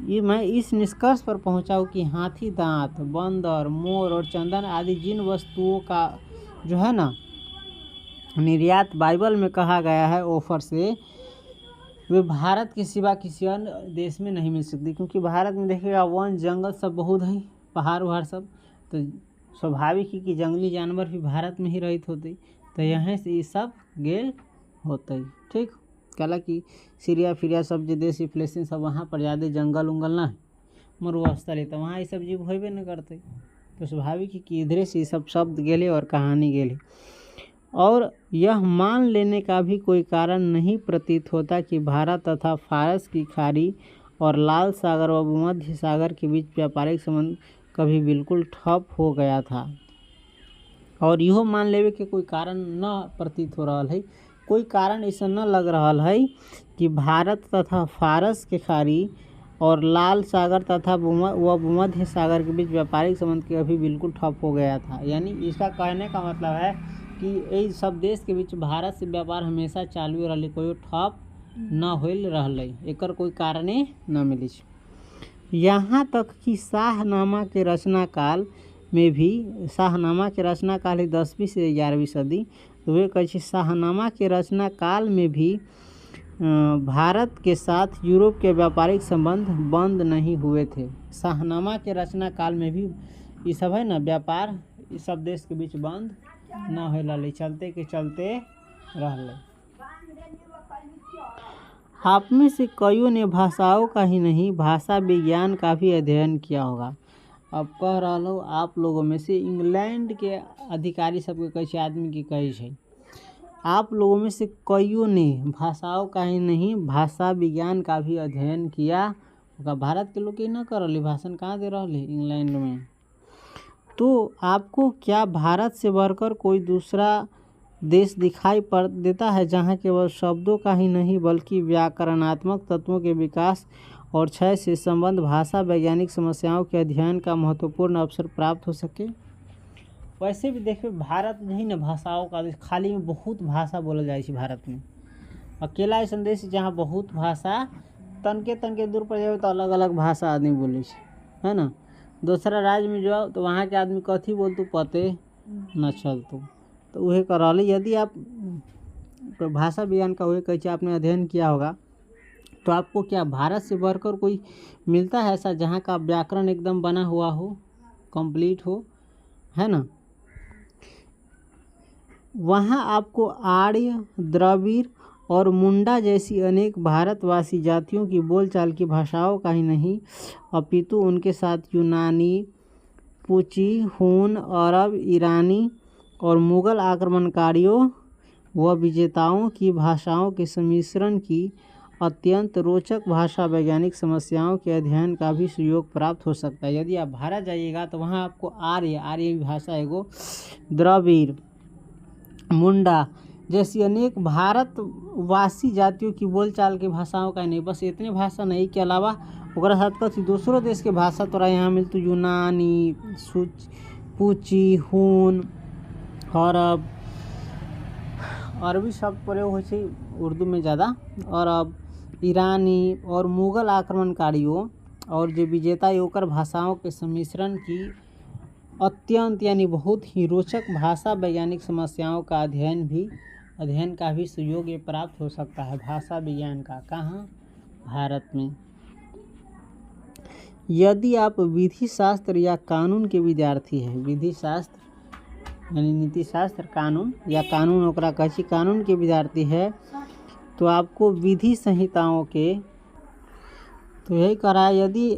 ये मैं इस निष्कर्ष पर पहुंचा हूँ कि हाथी दांत, बंदर, मोर और चंदन आदि जिन वस्तुओं का जो है ना निर्यात बाइबल में कहा गया है ऑफर से, वे भारत के सिवा किसी अन्य देश में नहीं मिल सकती। क्योंकि भारत में देखिएगा वन जंगल सब बहुत है, पहाड़ वहाड़ सब, तो स्वाभाविक ही कि जंगली जानवर भी भारत में ही रहित होते, तो यहाँ से ये सब गेल होते। ठीक, कहला कि सीरिया फिरिया सब जो देश फिलिस्तीन सब वहाँ पर ज़्यादा जंगल उंगल ना है, मरुस्थल है, तो वहाँ ये सब जीव होबे न करते, तो स्वाभाविक है कि इधरे से ये सब शब्द गेले और कहानी गेले। और यह मान लेने का भी कोई कारण नहीं प्रतीत होता कि भारत तथा फारस की खाड़ी और लाल सागर व भूमध्य सागर के बीच व्यापारिक संबंध कभी बिल्कुल ठप हो गया था। और इहो मान लेवे के कोई कारण न प्रतीत हो रहा है, कोई कारण ऐसा न लग रहा है कि भारत तथा फारस के खाड़ी और लाल सागर तथा भूमध्य सागर के बीच व्यापारिक संबंध के अभी बिल्कुल ठप हो गया था। यानी इसका कहने का मतलब है कि ये सब देश के बीच भारत से व्यापार हमेशा चालू रही, कोई ठप न होल रही, एकर कोई कारणे न मिली। यहाँ तक कि शाहनामा के रचना काल में भी, शाहनामा के रचना काल है 10वीं से 11वीं सदी, तो वे कहे शाहनामा के रचना काल में भी भारत के साथ यूरोप के व्यापारिक संबंध बंद नहीं हुए थे। शाहनामा के रचना काल में भी ये सब है ना व्यापार इस सब देश के बीच बंद न हो रही, चलते के चलते रहले। आप में से कईयों ने भाषाओं का ही नहीं भाषा विज्ञान का भी अध्ययन किया होगा। अब कह रहा हूँ आप लोगों में से इंग्लैंड के अधिकारी सबके कैसे आदमी की कही है, आप लोगों में से कईयों ने भाषाओं का ही नहीं भाषा विज्ञान का भी अध्ययन किया होगा। भारत के लोग ये न कर रही, भाषण कहाँ दे रही इंग्लैंड में। तो आपको क्या भारत से बढ़कर कोई दूसरा देश दिखाई पड़ देता है जहाँ केवल शब्दों का ही नहीं बल्कि व्याकरणात्मक तत्वों के विकास और क्षय से संबंध भाषा वैज्ञानिक समस्याओं के अध्ययन का महत्वपूर्ण अवसर प्राप्त हो सके। वैसे भी देखिए भारत नहीं ना भाषाओं का खाली में बहुत भाषा बोल जाए भारत में, अकेला ऐसा देश जहाँ बहुत भाषा तनके दूर पर जाए तो अलग अलग भाषा आदमी बोले है ना। दूसरा राज्य में जाओ तो वहाँ के आदमी कथी बोलतू पते न चलतू, तो वह कर। यदि आप भाषा विज्ञान का वही कैसे आपने अध्ययन किया होगा तो आपको क्या भारत से बढ़कर कोई मिलता है ऐसा जहाँ का व्याकरण एकदम बना हुआ हो, कंप्लीट हो, है ना। वहाँ आपको आर्य, द्रविड़ और मुंडा जैसी अनेक भारतवासी जातियों की बोलचाल की भाषाओं का ही नहीं अपितु उनके साथ यूनानी, पुची, हून, अरब, ईरानी और मुग़ल आक्रमणकारियों व विजेताओं की भाषाओं के सम्मिश्रण की अत्यंत रोचक भाषा वैज्ञानिक समस्याओं के अध्ययन का भी सुयोग प्राप्त हो सकता है। यदि आप भारत जाइएगा तो वहाँ आपको आर्य भाषा एगो, द्रविड़, मुंडा जैसी अनेक भारतवासी जातियों की बोलचाल की भाषाओं का नहीं, बस इतने भाषा नहीं के अलावा ओकरा साथ कथी दूसरों देश के भाषा तोरा यहाँ मिलतू, यूनानी, पुची, हून, अरब, अरबी शब्द प्रयोग हो छै उर्दू में ज़्यादा, अरब, ईरानी और मुग़ल आक्रमणकारियों और जो विजेता ओकर भाषाओं के सम्मिश्रण की अत्यंत यानी बहुत ही रोचक भाषा वैज्ञानिक समस्याओं का अध्ययन का भी सुयोग ये प्राप्त हो सकता है भाषा विज्ञान का। कहाँ? भारत में। यदि आप विधि शास्त्र या कानून के विद्यार्थी हैं, विधि शास्त्र यानी नीति शास्त्र, कानून या कानून ओकरा कहै छै, कानून के विद्यार्थी है तो आपको विधि संहिताओं के, तो यही कह रहा है यदि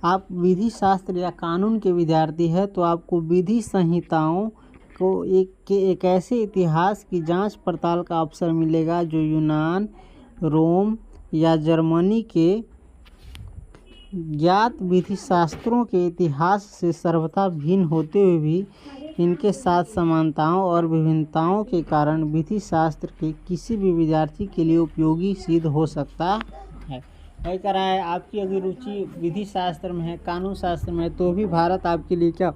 आप विधि शास्त्र या कानून के विद्यार्थी है तो आपको विधि संहिताओं को एक ऐसे इतिहास की जांच पड़ताल का अवसर मिलेगा जो यूनान, रोम या जर्मनी के ज्ञात विधि शास्त्रों के इतिहास से सर्वथा भिन्न होते हुए भी इनके साथ समानताओं और विभिन्नताओं के कारण विधि शास्त्र के किसी भी विद्यार्थी के लिए उपयोगी सिद्ध हो सकता है। वही कह रहा है आपकी अगर रुचि विधि शास्त्र में है, कानून शास्त्र में है, तो भी भारत आपके लिए क्या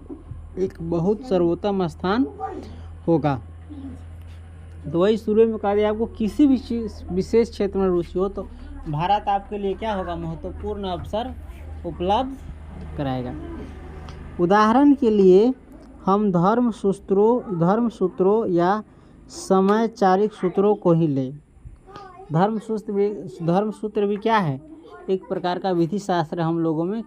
एक बहुत सर्वोत्तम स्थान होगा। तो वही शुरू में कहा दिया आपको किसी भी विशेष क्षेत्र में रुचि हो तो भारत आपके लिए क्या होगा, महत्वपूर्ण अवसर उपलब्ध कराएगा। उदाहरण के लिए हम धर्मसूत्रों या समयचारिक सूत्रों को ही लें। धर्मसूत्र भी क्या है, एक प्रकार का विधि शास्त्र हम लोगों में।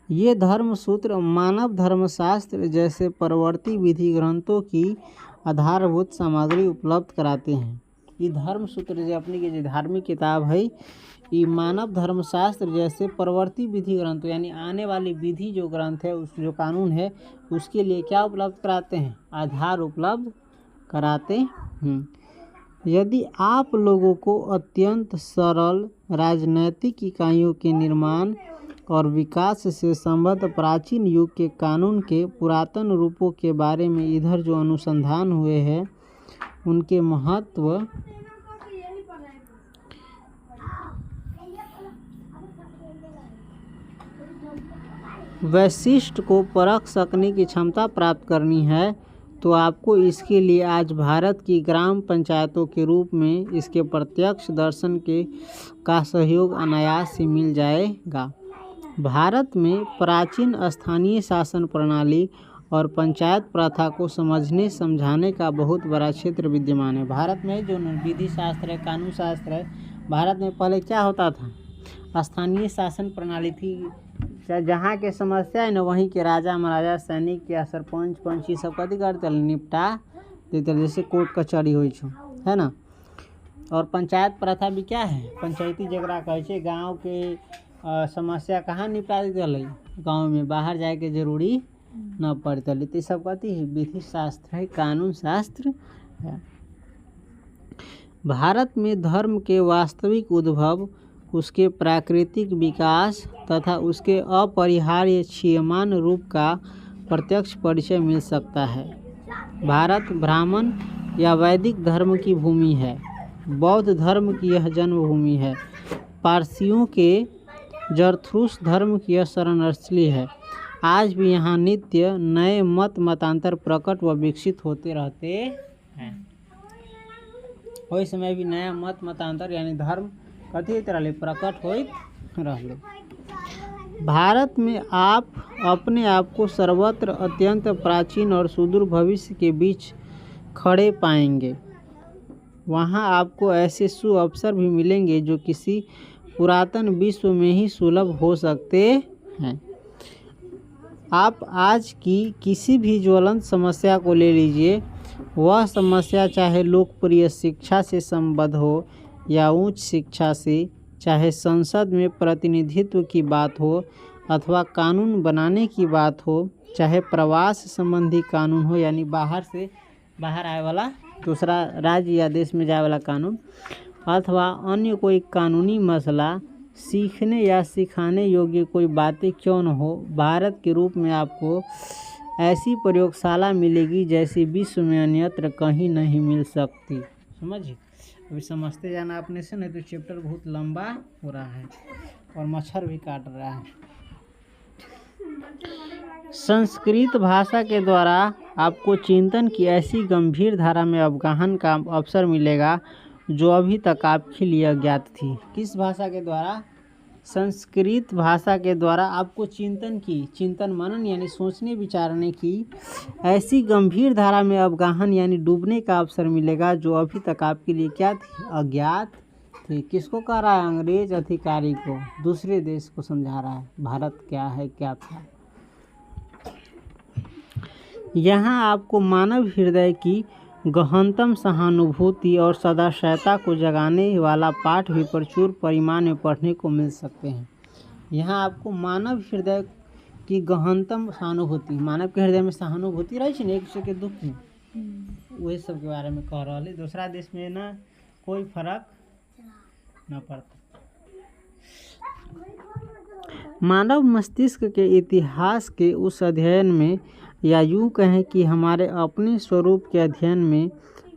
ये धर्मसूत्र मानव धर्मशास्त्र जैसे परवर्ती विधि ग्रंथों की आधारभूत सामग्री उपलब्ध कराते हैं। ये धर्मसूत्र जो अपनी के जो धार्मिक किताब है, ये मानव धर्मशास्त्र जैसे परवर्ती विधि ग्रंथों यानी आने वाली विधि जो ग्रंथ है, उस जो कानून है उसके लिए क्या उपलब्ध कराते हैं, आधार उपलब्ध कराते हैं। यदि आप लोगों को अत्यंत सरल राजनैतिक इकाइयों के निर्माण और विकास से संबद्ध प्राचीन युग के कानून के पुरातन रूपों के बारे में इधर जो अनुसंधान हुए हैं उनके महत्व वैशिष्ट को परख सकने की क्षमता प्राप्त करनी है तो आपको इसके लिए आज भारत की ग्राम पंचायतों के रूप में इसके प्रत्यक्ष दर्शन का सहयोग अनायास ही मिल जाएगा। भारत में प्राचीन स्थानीय शासन प्रणाली और पंचायत प्रथा को समझने समझाने का बहुत बड़ा क्षेत्र विद्यमान है। भारत में जो विधि शास्त्र है, कानून शास्त्र है, भारत में पहले क्या होता था, स्थानीय शासन प्रणाली थी। जहाँ के समस्या है ना वहीं के राजा महाराजा, सैनिक या सरपंच पंच ये सब कथी करते निपटा देते, जैसे कोर्ट कचहरी हो है ना। और पंचायत प्रथा भी क्या है, पंचायती जगरा कहे गाँव के समस्या कहाँ निपटा देते, गाँव में, बाहर जाए के जरूरी न पड़ते। तो सब कथी है, विधि शास्त्र है, कानून शास्त्र है। भारत में धर्म के वास्तविक उद्भव, उसके प्राकृतिक विकास तथा उसके अपरिहार्य क्षीयमान रूप का प्रत्यक्ष परिचय मिल सकता है। भारत ब्राह्मण या वैदिक धर्म की भूमि है, बौद्ध धर्म की यह जन्मभूमि है, पारसियों के जरथुस्त्र धर्म की यह शरणस्थली है। आज भी यहाँ नित्य नए मतांतर प्रकट व विकसित होते रहते हैं। वही समय भी नया मतांतर यानी धर्म कथी तरह प्रकट हो रहले। भारत में आप अपने आप को सर्वत्र अत्यंत प्राचीन और सुदूर भविष्य के बीच खड़े पाएंगे। वहाँ आपको ऐसे सुअवसर भी मिलेंगे जो किसी पुरातन विश्व में ही सुलभ हो सकते हैं। आप आज की किसी भी ज्वलंत समस्या को ले लीजिए, वह समस्या चाहे लोकप्रिय शिक्षा से संबद्ध हो या उच्च शिक्षा से, चाहे संसद में प्रतिनिधित्व की बात हो अथवा कानून बनाने की बात हो, चाहे प्रवास संबंधी कानून हो यानी बाहर आए वाला दूसरा राज्य या देश में जाए वाला कानून, अथवा अन्य कोई कानूनी मसला, सीखने या सिखाने योग्य कोई बातें क्यों न हो, भारत के रूप में आपको ऐसी प्रयोगशाला मिलेगी जैसी विश्व में अन्यत्र कहीं नहीं मिल सकती। समझिए, अभी समझते जाना अपने से, नहीं तो चैप्टर बहुत लंबा हो रहा है और मच्छर भी काट रहा है। संस्कृत भाषा के द्वारा आपको चिंतन की ऐसी गंभीर धारा में अवगाहन का अवसर मिलेगा जो अभी तक आपके लिए अज्ञात थी। किस भाषा के द्वारा? संस्कृत भाषा के द्वारा आपको चिंतन मनन यानी सोचने विचारने की ऐसी गंभीर धारा में अवगाहन यानी डूबने का अवसर मिलेगा जो अभी तक आपके लिए क्या थी? अज्ञात थी। किसको कह रहा है? अंग्रेज अधिकारी को, दूसरे देश को समझा रहा है भारत क्या है क्या था। यहाँ आपको मानव हृदय की गहनतम सहानुभूति और सदाशयता को जगाने वाला पाठ भी प्रचुर परिमाण में पढ़ने को मिल सकते हैं। यहाँ आपको मानव हृदय की गहनतम सहानुभूति, मानव के हृदय में सहानुभूति रही है एक दूसरे के दुख में, वही सब के बारे में कह रहा है। दूसरा देश में ना कोई फर्क न पड़ता। मानव मस्तिष्क के इतिहास के उस अध्ययन में, या यूँ कहें कि हमारे अपने स्वरूप के अध्ययन में,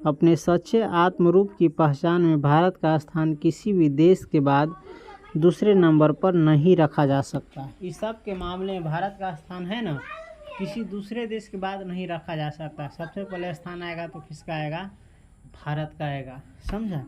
अपने सच्चे आत्मरूप की पहचान में भारत का स्थान किसी भी देश के बाद दूसरे नंबर पर नहीं रखा जा सकता। इस सब के मामले में भारत का स्थान है ना, किसी दूसरे देश के बाद नहीं रखा जा सकता। सबसे पहले स्थान आएगा तो किसका आएगा? भारत का आएगा। समझा?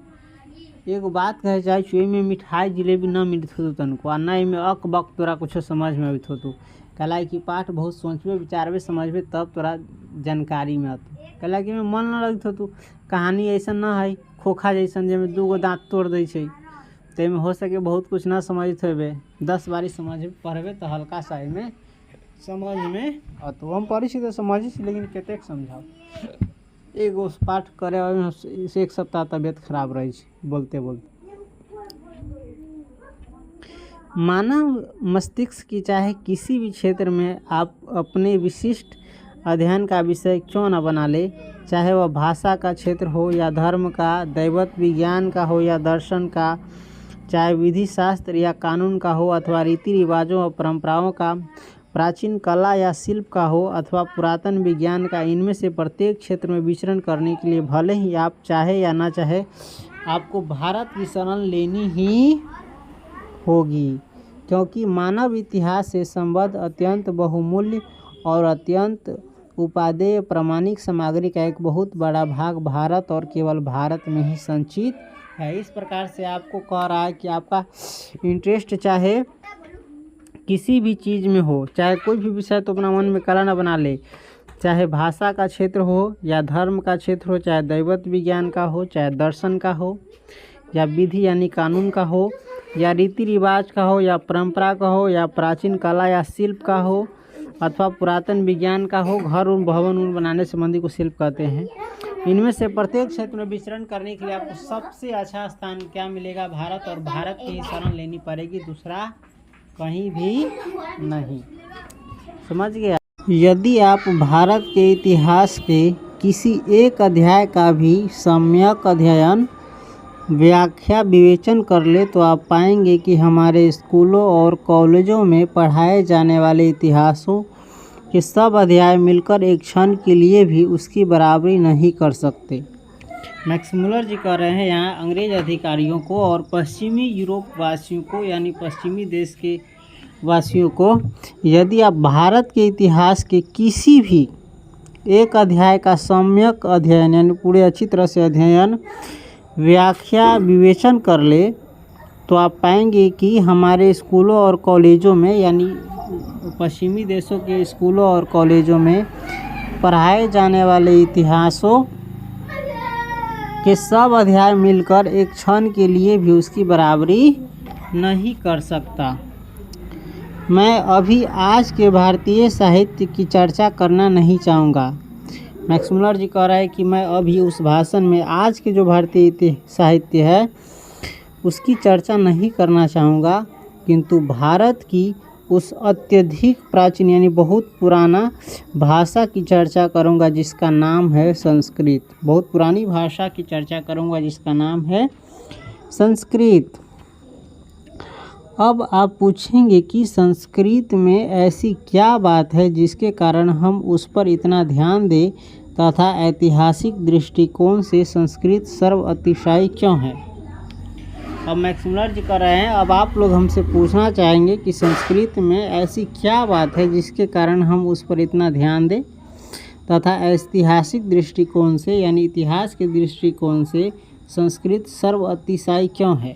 एगो बात कहे चाहे चुई में मिठाई जिलेबी न मिलत हो तनको आ नहीं में अक बक तोरा कुछ समझ में अबित हो। कहला कि पाठ बहुत सोचबे विचारबे समझबे तब तोरा जानकारी में आतो। कहला कि में मन न लगत हो तू, कहानी ऐसा न है खोखा जैसन जेमे 2 गो दांत तोड़ दै छै, तेमें हो सके बहुत कुछ ना समझत होबे, 10 बारी समझ पढ़बे तो हल्का सा में समझ में आतो। हम पढ़ी छी तो समझी छी, लेकिन कतेक समझाओ। एगो पाठ करे में 1 सप्ताह तबियत खराब रही बोलते बोलते। मानव मस्तिष्क की चाहे किसी भी क्षेत्र में आप अपने विशिष्ट अध्ययन का विषय क्यों न बना ले, चाहे वह भाषा का क्षेत्र हो या धर्म का, दैवत विज्ञान का हो या दर्शन का, चाहे विधि शास्त्र या कानून का हो अथवा रीति रिवाजों और परंपराओं का, प्राचीन कला या शिल्प का हो अथवा पुरातन विज्ञान का, इनमें से प्रत्येक क्षेत्र में विचरण करने के लिए भले ही आप चाहे या ना चाहे आपको भारत की शरण लेनी ही होगी, क्योंकि मानव इतिहास से संबद्ध अत्यंत बहुमूल्य और अत्यंत उपादेय प्रामाणिक सामग्री का एक बहुत बड़ा भाग भारत और केवल भारत में ही संचित है। इस प्रकार से आपको कह रहा है कि आपका इंटरेस्ट चाहे किसी भी चीज़ में हो, चाहे कोई भी विषय तो अपना मन में कला न बना ले, चाहे भाषा का क्षेत्र हो या धर्म का क्षेत्र हो, चाहे दैवत विज्ञान का हो, चाहे दर्शन का हो या विधि यानी कानून का हो, या रीति रिवाज का हो या परंपरा का हो, या प्राचीन कला या शिल्प का हो अथवा पुरातन विज्ञान का हो, घर उन भवन उन बनाने संबंधी को शिल्प कहते हैं। इनमें से प्रत्येक क्षेत्र में विचरण करने के लिए आपको सबसे अच्छा स्थान क्या मिलेगा? भारत, और भारत की शरण लेनी पड़ेगी, दूसरा कहीं भी नहीं। समझ गया? यदि आप भारत के इतिहास के किसी एक अध्याय का भी सम्यक अध्ययन, व्याख्या, विवेचन कर ले तो आप पाएंगे कि हमारे स्कूलों और कॉलेजों में पढ़ाए जाने वाले इतिहासों के सब अध्याय मिलकर एक क्षण के लिए भी उसकी बराबरी नहीं कर सकते। मैक्समुलर जी कह रहे हैं यहाँ अंग्रेज अधिकारियों को और पश्चिमी यूरोप वासियों को, यानी पश्चिमी देश के वासियों को, यदि आप भारत के इतिहास के किसी भी एक अध्याय का सम्यक अध्ययन यानी पूरे अच्छी तरह से अध्ययन, व्याख्या, विवेचन कर ले तो आप पाएंगे कि हमारे स्कूलों और कॉलेजों में, यानी पश्चिमी देशों के स्कूलों और कॉलेजों में पढ़ाए जाने वाले इतिहासों के सब अध्याय मिलकर एक क्षण के लिए भी उसकी बराबरी नहीं कर सकता। मैं अभी आज के भारतीय साहित्य की चर्चा करना नहीं चाहूँगा। मैक्स मुलर जी कह रहा है कि मैं अभी उस भाषण में आज के जो भारतीय साहित्य है उसकी चर्चा नहीं करना चाहूँगा, किंतु भारत की उस अत्यधिक प्राचीन यानी बहुत पुराना भाषा की चर्चा करूँगा जिसका नाम है संस्कृत। बहुत पुरानी भाषा की चर्चा करूँगा जिसका नाम है संस्कृत। अब आप पूछेंगे कि संस्कृत में ऐसी क्या बात है जिसके कारण हम उस पर इतना ध्यान दें तथा ऐतिहासिक दृष्टिकोण से संस्कृत सर्व अतिशय क्यों है। अब मैक्स मुलर जी कर रहे हैं, अब आप लोग हमसे पूछना चाहेंगे कि संस्कृत में ऐसी क्या बात है जिसके कारण हम उस पर इतना ध्यान दें तथा ऐतिहासिक दृष्टिकोण से यानी इतिहास के दृष्टिकोण से संस्कृत सर्व अतिशय क्यों है।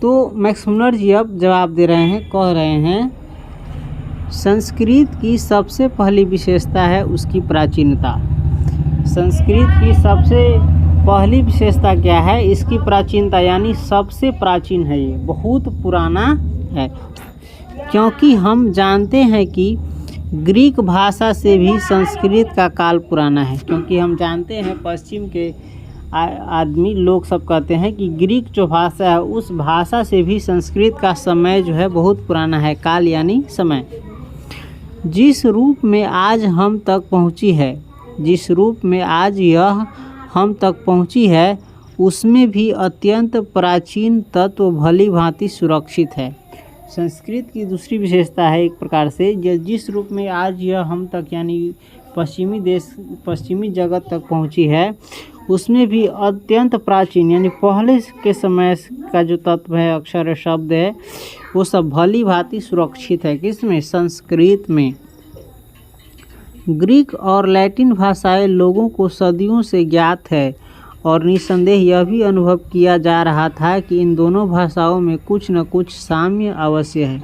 तो मैक्स मुलर जी अब जवाब दे रहे हैं, कह रहे हैं संस्कृत की सबसे पहली विशेषता है उसकी प्राचीनता। संस्कृत की सबसे पहली विशेषता क्या है, इसकी प्राचीनता, यानी सबसे प्राचीन है, ये बहुत पुराना है। क्योंकि हम जानते हैं कि ग्रीक भाषा से भी संस्कृत का काल पुराना है। क्योंकि हम जानते हैं पश्चिम के आदमी लोग सब कहते हैं कि ग्रीक जो भाषा है उस भाषा से भी संस्कृत का समय जो है बहुत पुराना है, काल यानी समय। जिस रूप में आज हम तक पहुंची है, जिस रूप में आज यह हम तक पहुंची है उसमें भी अत्यंत प्राचीन तत्व भली भांति सुरक्षित है। संस्कृत की दूसरी विशेषता है एक प्रकार से जिस रूप में आज यह हम तक यानी पश्चिमी जगत तक पहुंची है उसमें भी अत्यंत प्राचीन यानी पहले के समय का जो तत्व है, अक्षर शब्द है, वो सब भली भांति सुरक्षित है। किसमें? संस्कृत में। ग्रीक और लैटिन भाषाएं लोगों को सदियों से ज्ञात है और निस्संदेह यह भी अनुभव किया जा रहा था कि इन दोनों भाषाओं में कुछ न कुछ साम्य अवश्य है।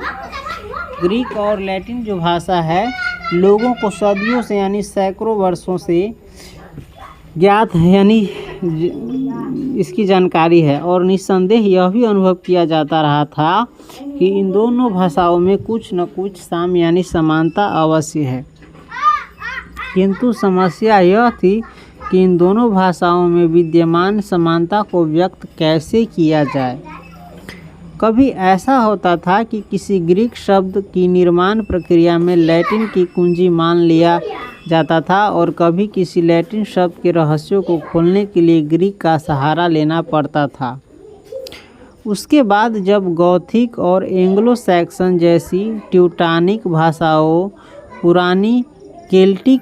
ग्रीक और लैटिन जो भाषा है लोगों को सदियों से यानी सैकड़ों वर्षों से ज्ञात है, यानी इसकी जानकारी है और निस्संदेह यह भी अनुभव किया जाता रहा था कि इन दोनों भाषाओं में कुछ न कुछ साम्य यानी समानता अवश्य है। किंतु समस्या यह थी कि इन दोनों भाषाओं में विद्यमान समानता को व्यक्त कैसे किया जाए। कभी ऐसा होता था कि किसी ग्रीक शब्द की निर्माण प्रक्रिया में लैटिन की कुंजी मान लिया जाता था और कभी किसी लैटिन शब्द के रहस्यों को खोलने के लिए ग्रीक का सहारा लेना पड़ता था। उसके बाद जब गॉथिक और एंग्लो सैक्सन जैसी ट्यूटानिक भाषाओं, पुरानी केल्टिक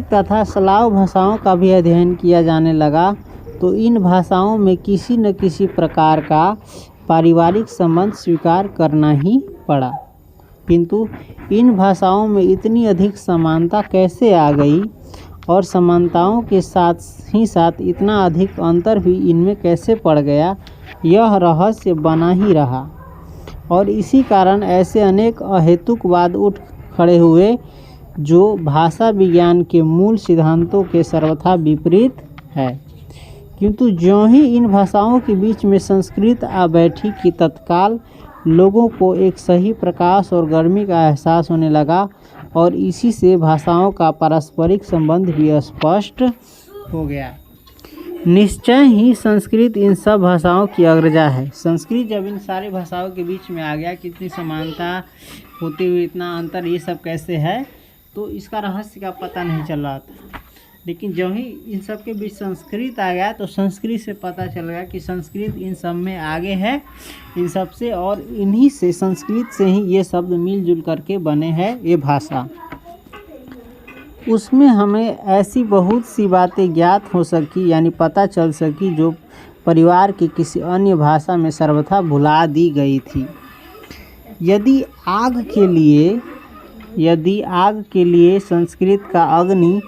तथा स्लाव भाषाओं का भी अध्ययन किया जाने लगा तो इन भाषाओं में किसी न किसी प्रकार का पारिवारिक संबंध स्वीकार करना ही पड़ा। किंतु इन भाषाओं में इतनी अधिक समानता कैसे आ गई और समानताओं के साथ ही साथ इतना अधिक अंतर भी इनमें कैसे पड़ गया, यह रहस्य बना ही रहा। और इसी कारण ऐसे अनेक अहेतुकवाद उठ खड़े हुए जो भाषा विज्ञान के मूल सिद्धांतों के सर्वथा विपरीत है। किंतु ज्यों ही इन भाषाओं के बीच में संस्कृत आ बैठी कि तत्काल लोगों को एक सही प्रकाश और गर्मी का एहसास होने लगा और इसी से भाषाओं का पारस्परिक संबंध भी स्पष्ट हो गया। निश्चय ही संस्कृत इन सब भाषाओं की अग्रजा है। संस्कृत जब इन सारी भाषाओं के बीच में आ गया, कितनी समानता होते हुए इतना अंतर, ये सब कैसे है, तो इसका रहस्य का पता नहीं चल रहा था। लेकिन जब ही इन सब के बीच संस्कृत आ गया तो संस्कृत से पता चल गया कि संस्कृत इन सब में आगे है इन सब से, और इन्हीं से संस्कृत से ही ये शब्द मिलजुल करके बने हैं ये भाषा। उसमें हमें ऐसी बहुत सी बातें ज्ञात हो सकी यानी पता चल सकी जो परिवार की किसी अन्य भाषा में सर्वथा भुला दी गई थी। यदि आग के लिए संस्कृत का अग्नि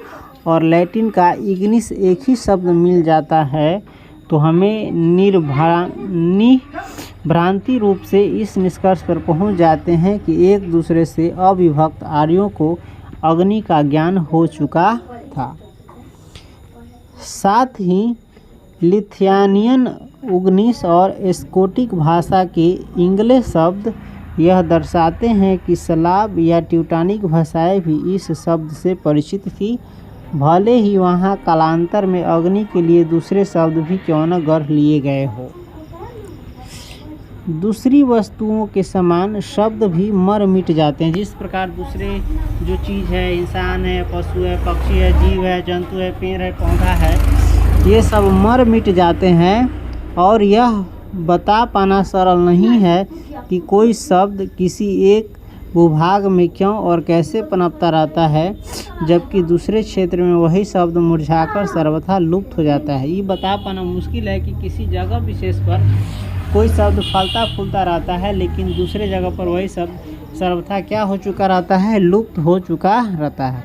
और लैटिन का इग्निस एक ही शब्द मिल जाता है तो हमें भ्रांति रूप से इस निष्कर्ष पर पहुंच जाते हैं कि एक दूसरे से अविभक्त आर्यों को अग्नि का ज्ञान हो चुका था। साथ ही लिथुआनियन, उग्निश और स्कोटिक भाषा के इंग्लिश शब्द यह दर्शाते हैं कि स्लाव या ट्यूटानिक भाषाएं भी इस शब्द से परिचित थी, भले ही वहाँ कालांतर में अग्नि के लिए दूसरे शब्द भी क्यों न गढ़ लिए गए हो। दूसरी वस्तुओं के समान शब्द भी मर मिट जाते हैं। जिस प्रकार दूसरे जो चीज़ है, इंसान है, पशु है, पक्षी है, जीव है, जंतु है, पेड़ है, पौधा है, ये सब मर मिट जाते हैं। और यह बता पाना सरल नहीं है कि कोई शब्द किसी एक भूभाग में क्यों और कैसे पनपता रहता है, जबकि दूसरे क्षेत्र में वही शब्द मुरझाकर सर्वथा लुप्त हो जाता है। ये बता पाना मुश्किल है कि किसी जगह विशेष पर कोई शब्द फलता फूलता रहता है, लेकिन दूसरे जगह पर वही शब्द सर्वथा क्या हो चुका रहता है, लुप्त हो चुका रहता है।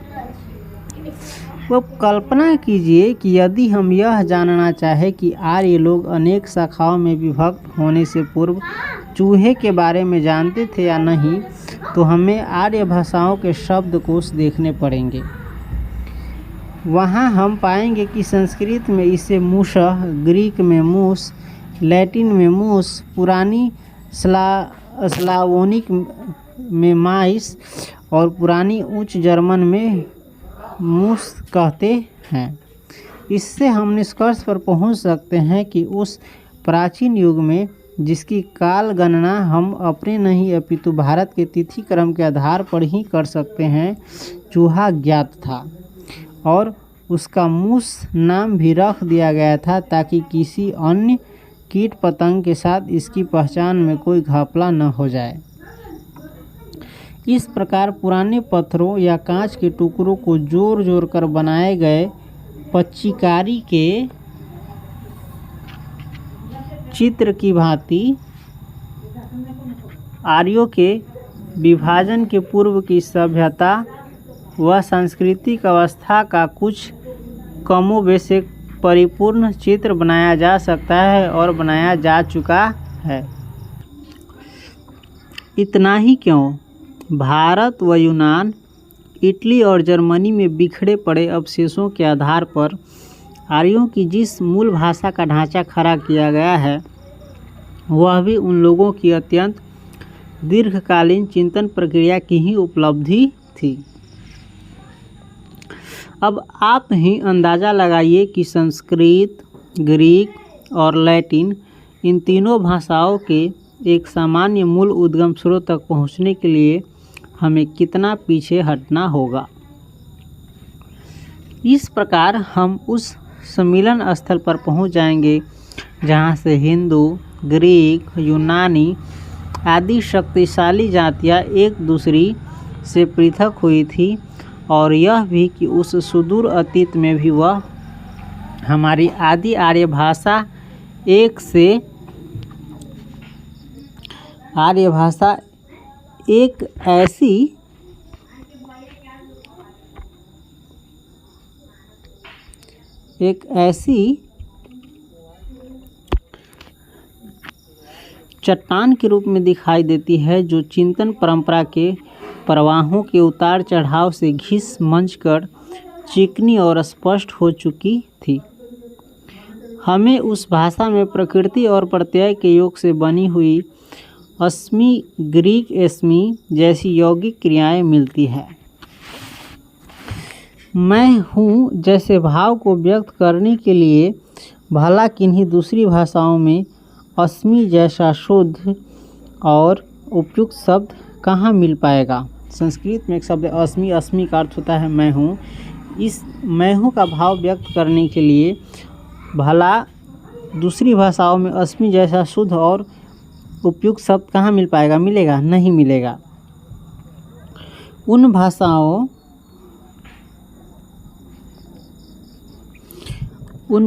वो कल्पना कीजिए कि यदि हम यह जानना चाहें कि आर्य लोग अनेक शाखाओं में विभक्त होने से पूर्व चूहे के बारे में जानते थे या नहीं, तो हमें आर्य भाषाओं के शब्दकोश देखने पड़ेंगे। वहाँ हम पाएंगे कि संस्कृत में इसे मूषः, ग्रीक में मूस, लैटिन में मूस, पुरानी स्लावोनिक में माइस और पुरानी उच्च जर्मन में मूस कहते हैं। इससे हम निष्कर्ष पर पहुंच सकते हैं कि उस प्राचीन युग में, जिसकी काल गणना हम अपने नहीं अपितु भारत के तिथि क्रम के आधार पर ही कर सकते हैं, चूहा ज्ञात था और उसका मूस नाम भी रख दिया गया था ताकि किसी अन्य कीट पतंग के साथ इसकी पहचान में कोई घपला न हो जाए। इस प्रकार पुराने पत्थरों या कांच के टुकड़ों को जोड़ जोड़ कर बनाए गए पच्चीकारी के चित्र की भांति आर्यों के विभाजन के पूर्व की सभ्यता व सांस्कृतिक अवस्था का कुछ कमोबेश परिपूर्ण चित्र बनाया जा सकता है और बनाया जा चुका है। इतना ही क्यों, भारत व यूनान, इटली और जर्मनी में बिखरे पड़े अवशेषों के आधार पर आर्यों की जिस मूल भाषा का ढांचा खड़ा किया गया है, वह भी उन लोगों की अत्यंत दीर्घकालीन चिंतन प्रक्रिया की ही उपलब्धि थी। अब आप ही अंदाज़ा लगाइए कि संस्कृत, ग्रीक और लैटिन, इन तीनों भाषाओं के एक सामान्य मूल उद्गम स्रोत तक पहुंचने के लिए हमें कितना पीछे हटना होगा। इस प्रकार हम उस सम्मिलन स्थल पर पहुंच जाएंगे जहां से हिंदू, ग्रीक, यूनानी आदि शक्तिशाली जातियां एक दूसरी से पृथक हुई थी, और यह भी कि उस सुदूर अतीत में भी वह हमारी आदि आर्य भाषा एक ऐसी चट्टान के रूप में दिखाई देती है जो चिंतन परंपरा के प्रवाहों के उतार चढ़ाव से घिस मंच कर चिकनी और स्पष्ट हो चुकी थी। हमें उस भाषा में प्रकृति और प्रत्यय के योग से बनी हुई अस्मि, ग्रीक एस्मी जैसी यौगिक क्रियाएं मिलती है। मैं हूँ जैसे भाव को व्यक्त करने के लिए भला किन्हीं दूसरी भाषाओं में अस्मि जैसा शुद्ध और उपयुक्त शब्द कहाँ मिल पाएगा। संस्कृत में एक शब्द अस्मि, अस्मि का अर्थ होता है मैं हूँ। इस मैं हूँ का भाव व्यक्त करने के लिए भला दूसरी भाषाओं में अस्मि जैसा शुद्ध और उपयुक्त शब्द कहाँ मिल पाएगा, मिलेगा नहीं मिलेगा। उन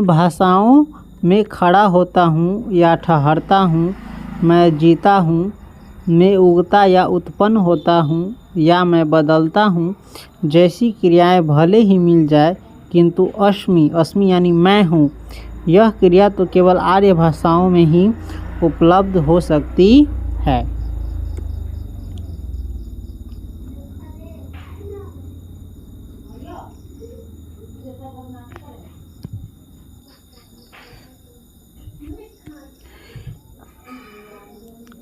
भाषाओं में खड़ा होता हूँ या ठहरता हूँ, मैं जीता हूँ, मैं उगता या उत्पन्न होता हूँ या मैं बदलता हूँ जैसी क्रियाएं भले ही मिल जाए, किंतु अस्मि यानी मैं हूँ, यह क्रिया तो केवल आर्य भाषाओं में ही उपलब्ध हो सकती है।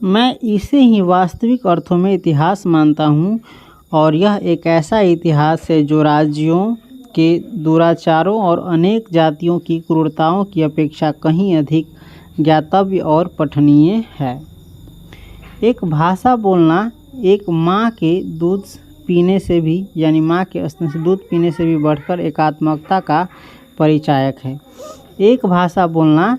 मैं इसे ही वास्तविक अर्थों में इतिहास मानता हूँ और यह एक ऐसा इतिहास है जो राज्यों के दुराचारों और अनेक जातियों की क्रूरताओं की अपेक्षा कहीं अधिक ज्ञातव्य और पठनीय है। एक भाषा बोलना एक माँ के दूध पीने से भी यानी माँ के स्तन से दूध पीने से भी बढ़कर एकात्मकता का परिचायक है। एक भाषा बोलना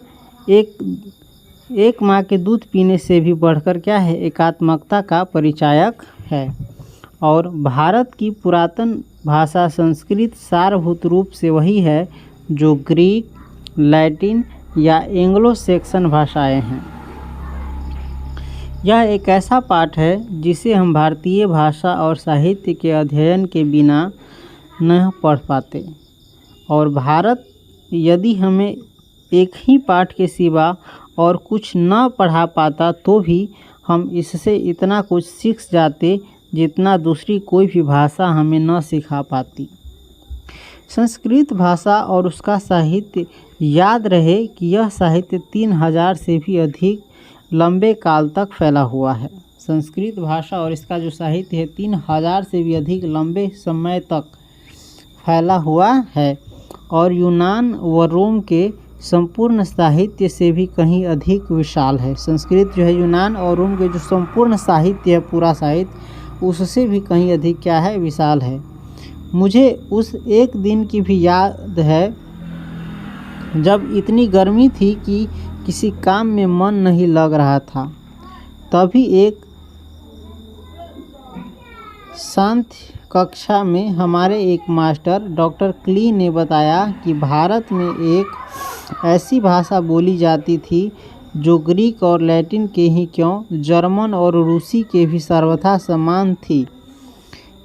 एक माँ के दूध पीने से भी बढ़कर क्या है, एकात्मकता का परिचायक है। और भारत की पुरातन भाषा संस्कृत सारभूत रूप से वही है जो ग्रीक, लैटिन या एंग्लो सैक्सन भाषाएं हैं। यह एक ऐसा पाठ है जिसे हम भारतीय भाषा और साहित्य के अध्ययन के बिना न पढ़ पाते, और भारत यदि हमें एक ही पाठ के सिवा और कुछ न पढ़ा पाता तो भी हम इससे इतना कुछ सीख जाते जितना दूसरी कोई भी भाषा हमें न सिखा पाती। संस्कृत भाषा और उसका साहित्य, याद रहे कि यह साहित्य 3000 से भी अधिक लंबे काल तक फैला हुआ है। संस्कृत भाषा और इसका जो साहित्य है 3000 से भी अधिक लंबे समय तक फैला हुआ है और यूनान व रोम के संपूर्ण साहित्य से भी कहीं अधिक विशाल है। संस्कृत जो है यूनान और रोम के जो संपूर्ण साहित्य है, पूरा साहित्य, उससे भी कहीं अधिक क्या है, विशाल है। मुझे उस एक दिन की भी याद है जब इतनी गर्मी थी कि किसी काम में मन नहीं लग रहा था। तभी एक शांत कक्षा में हमारे एक मास्टर डॉक्टर क्ली ने बताया कि भारत में एक ऐसी भाषा बोली जाती थी जो ग्रीक और लैटिन के ही क्यों, जर्मन और रूसी के भी सर्वथा समान थी।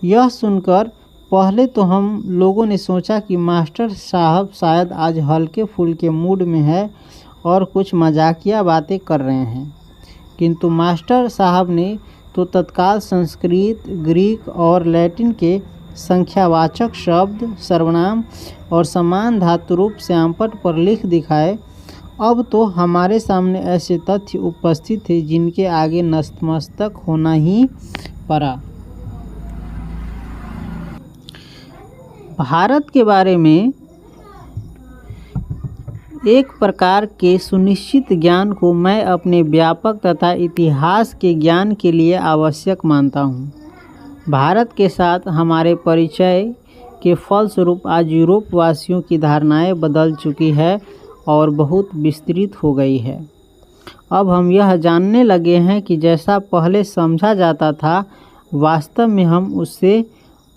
यह सुनकर पहले तो हम लोगों ने सोचा कि मास्टर साहब शायद आज हल्के फुल्के मूड में है और कुछ मजाकिया बातें कर रहे हैं, किंतु मास्टर साहब ने तो तत्काल संस्कृत, ग्रीक और लैटिन के संख्यावाचक शब्द, सर्वनाम और समान धातु रूप श्यामपट्ट पर लिख दिखाए। अब तो हमारे सामने ऐसे तथ्य उपस्थित थे जिनके आगे नतमस्तक होना ही पड़ा। भारत के बारे में एक प्रकार के सुनिश्चित ज्ञान को मैं अपने व्यापक तथा इतिहास के ज्ञान के लिए आवश्यक मानता हूँ। भारत के साथ हमारे परिचय के फलस्वरूप आज यूरोप वासियों की धारणाएं बदल चुकी है और बहुत विस्तृत हो गई है। अब हम यह जानने लगे हैं कि जैसा पहले समझा जाता था वास्तव में हम उससे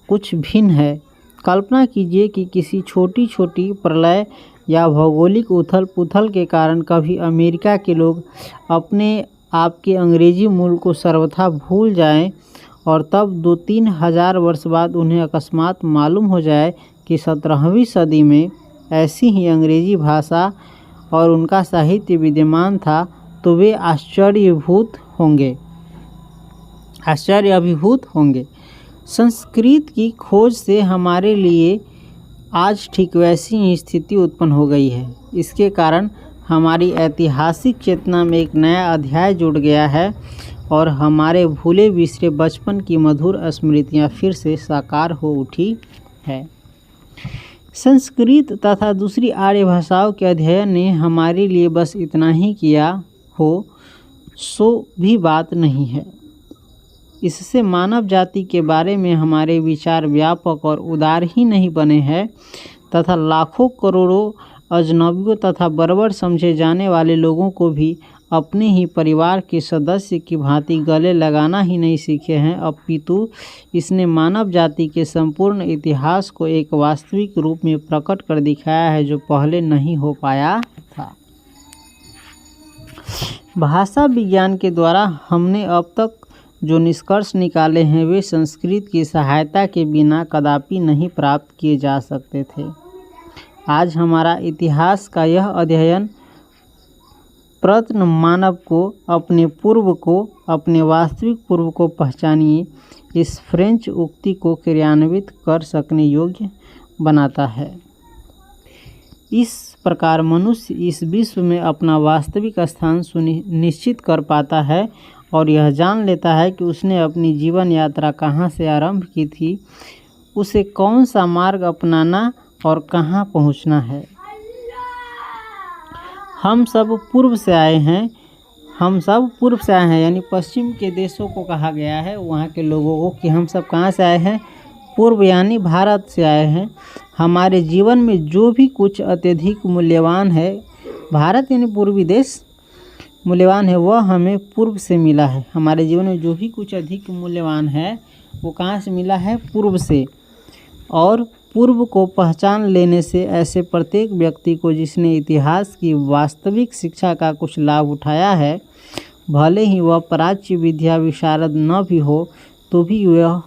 कुछ भिन्न है। कल्पना कीजिए कि किसी छोटी छोटी प्रलय या भौगोलिक उथल पुथल के कारण कभी अमेरिका के लोग अपने आप के अंग्रेजी मूल को सर्वथा भूल जाएं और तब 2-3 हज़ार वर्ष बाद उन्हें अकस्मात मालूम हो जाए कि 17वीं सदी में ऐसी ही अंग्रेजी भाषा और उनका साहित्य विद्यमान था, तो वे आश्चर्याभिभूत होंगे। संस्कृत की खोज से हमारे लिए आज ठीक वैसी ही स्थिति उत्पन्न हो गई है। इसके कारण हमारी ऐतिहासिक चेतना में एक नया अध्याय जुड़ गया है और हमारे भूले बिसरे बचपन की मधुर स्मृतियाँ फिर से साकार हो उठी है। संस्कृत तथा दूसरी आर्य भाषाओं के अध्ययन ने हमारे लिए बस इतना ही किया हो सो भी बात नहीं है। इससे मानव जाति के बारे में हमारे विचार व्यापक और उदार ही नहीं बने हैं तथा लाखों करोड़ों अजनबियों तथा बर्बर समझे जाने वाले लोगों को भी अपने ही परिवार के सदस्य की भांति गले लगाना ही नहीं सीखे हैं, अपितु इसने मानव जाति के संपूर्ण इतिहास को एक वास्तविक रूप में प्रकट कर दिखाया है जो पहले नहीं हो पाया था। भाषा विज्ञान के द्वारा हमने अब तक जो निष्कर्ष निकाले हैं वे संस्कृत की सहायता के बिना कदापि नहीं प्राप्त किए जा सकते थे। आज हमारा इतिहास का यह अध्ययन प्रयत्न मानव को अपने वास्तविक पूर्व को पहचानिए, इस फ्रेंच उक्ति को क्रियान्वित कर सकने योग्य बनाता है। इस प्रकार मनुष्य इस विश्व में अपना वास्तविक स्थान सुनिश्चित कर पाता है और यह जान लेता है कि उसने अपनी जीवन यात्रा कहाँ से आरंभ की थी, उसे कौन सा मार्ग अपनाना और कहाँ पहुँचना है। हम सब पूर्व से आए हैं यानी पश्चिम के देशों को कहा गया है वहाँ के लोगों को कि हम सब कहाँ से आए हैं, पूर्व यानी भारत से आए हैं। हमारे जीवन में जो भी कुछ अत्यधिक मूल्यवान है, भारत यानी पूर्वी देश मूल्यवान है, वह हमें पूर्व से मिला है। हमारे जीवन में जो भी कुछ अधिक मूल्यवान है वो कहाँ से मिला है, पूर्व से। और पूर्व को पहचान लेने से ऐसे प्रत्येक व्यक्ति को जिसने इतिहास की वास्तविक शिक्षा का कुछ लाभ उठाया है, भले ही वह प्राच्य विद्या विशारद न भी हो, तो भी यह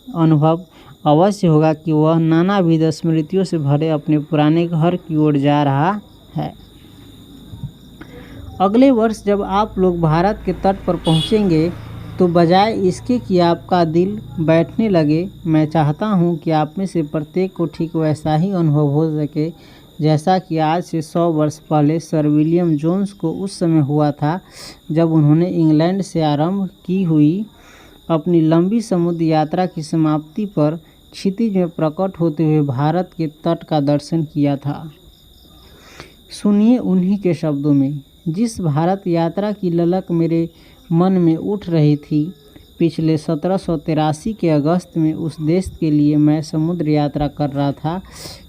अनुभव अवश्य होगा कि वह नानाविध स्मृतियों से भरे अपने पुराने घर की ओर जा रहा है। अगले वर्ष जब आप लोग भारत के तट पर पहुंचेंगे तो बजाय इसके कि आपका दिल बैठने लगे, मैं चाहता हूं कि आप में से प्रत्येक को ठीक वैसा ही अनुभव हो सके जैसा कि आज से 100 वर्ष पहले सर विलियम जोन्स को उस समय हुआ था जब उन्होंने इंग्लैंड से आरंभ की हुई अपनी लंबी समुद्र यात्रा की समाप्ति पर क्षितिज में प्रकट होते हुए भारत के तट का दर्शन किया था। सुनिए उन्हीं के शब्दों में, जिस भारत यात्रा की ललक मेरे मन में उठ रही थी। पिछले 1783 के अगस्त में उस देश के लिए मैं समुद्र यात्रा कर रहा था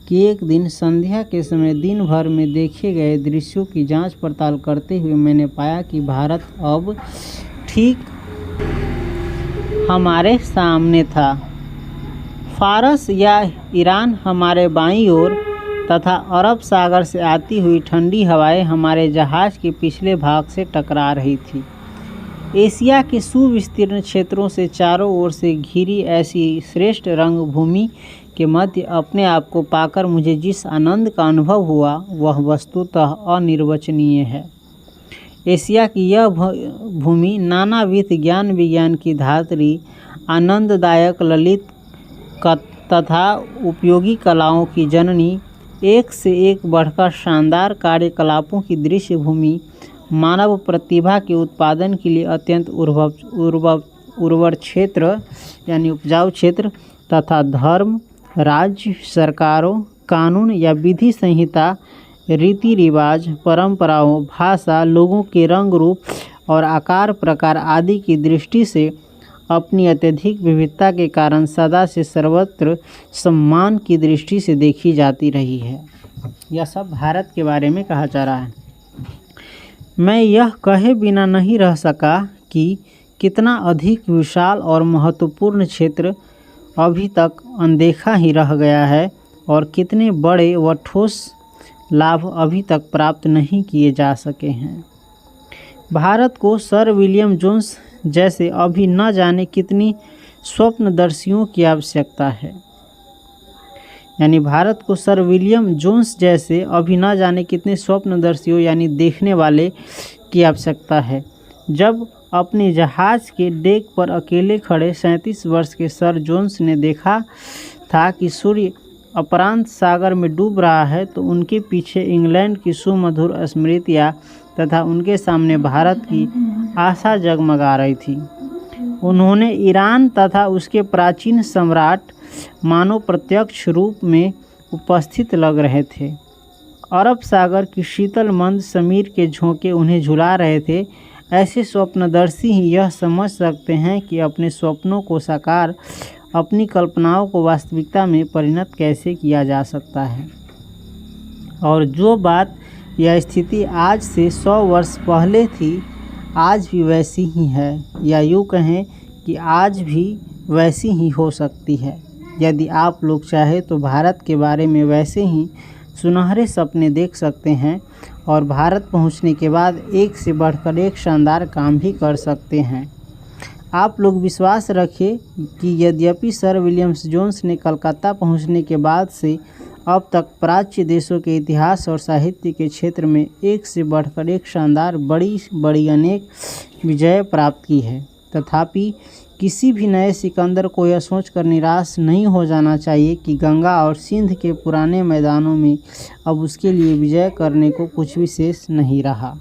कि एक दिन संध्या के समय दिन भर में देखे गए दृश्यों की जांच पड़ताल करते हुए मैंने पाया कि भारत अब ठीक हमारे सामने था। फारस या ईरान हमारे बाईं ओर तथा अरब सागर से आती हुई ठंडी हवाएं हमारे जहाज़ के पिछले भाग से टकरा रही थी। एशिया के सुविस्तीर्ण क्षेत्रों से चारों ओर से घिरी ऐसी श्रेष्ठ रंगभूमि के मध्य अपने आप को पाकर मुझे जिस आनंद का अनुभव हुआ वह वस्तुतः अनिर्वचनीय है। एशिया की यह भूमि नानाविध ज्ञान विज्ञान की धात्री, आनंददायक ललित तथा उपयोगी कलाओं की जननी, एक से एक बढ़कर शानदार कार्यकलापों की दृश्य भूमि, मानव प्रतिभा के उत्पादन के लिए अत्यंत उर्वर क्षेत्र यानी उपजाऊ क्षेत्र तथा धर्म, राज्य, सरकारों, कानून या विधि संहिता, रीति रिवाज, परंपराओं, भाषा, लोगों के रंग रूप और आकार प्रकार आदि की दृष्टि से अपनी अत्यधिक विविधता के कारण सदा से सर्वत्र सम्मान की दृष्टि से देखी जाती रही है। यह सब भारत के बारे में कहा जा रहा है। मैं यह कहे बिना नहीं रह सका कि कितना अधिक विशाल और महत्वपूर्ण क्षेत्र अभी तक अनदेखा ही रह गया है और कितने बड़े व ठोस लाभ अभी तक प्राप्त नहीं किए जा सके हैं। भारत को सर विलियम जोन्स जैसे अभी न जाने कितनी स्वप्नदर्शियों की आवश्यकता है। यानी भारत को सर विलियम जोन्स जैसे अभी न जाने कितने स्वप्नदर्शियों यानी देखने वाले की आवश्यकता है। जब अपने जहाज़ के डेक पर अकेले खड़े 37 वर्ष के सर जोन्स ने देखा था कि सूर्य अपांत सागर में डूब रहा है, तो उनके पीछे इंग्लैंड की सुमधुर स्मृतियाँ तथा उनके सामने भारत की आशा जगमगा रही थी। उन्होंने ईरान तथा उसके प्राचीन सम्राट मानो प्रत्यक्ष रूप में उपस्थित लग रहे थे। अरब सागर की शीतल मंद समीर के झोंके उन्हें झुला रहे थे। ऐसे स्वप्नदर्शी ही यह समझ सकते हैं कि अपने स्वप्नों को साकार, अपनी कल्पनाओं को वास्तविकता में परिणत कैसे किया जा सकता है। और जो बात यह स्थिति आज से 100 वर्ष पहले थी, आज भी वैसी ही है, या यूँ कहें कि आज भी वैसी ही हो सकती है। यदि आप लोग चाहें तो भारत के बारे में वैसे ही सुनहरे सपने देख सकते हैं और भारत पहुंचने के बाद एक से बढ़कर एक शानदार काम भी कर सकते हैं। आप लोग विश्वास रखें कि यद्यपि सर विलियम जोन्स ने कलकत्ता पहुंचने के बाद से अब तक प्राच्य देशों के इतिहास और साहित्य के क्षेत्र में एक से बढ़कर एक शानदार बड़ी अनेक विजय प्राप्त की है, तथापि किसी भी नए सिकंदर को यह सोचकर निराश नहीं हो जाना चाहिए कि गंगा और सिंध के पुराने मैदानों में अब उसके लिए विजय करने को कुछ भी शेष नहीं रहा।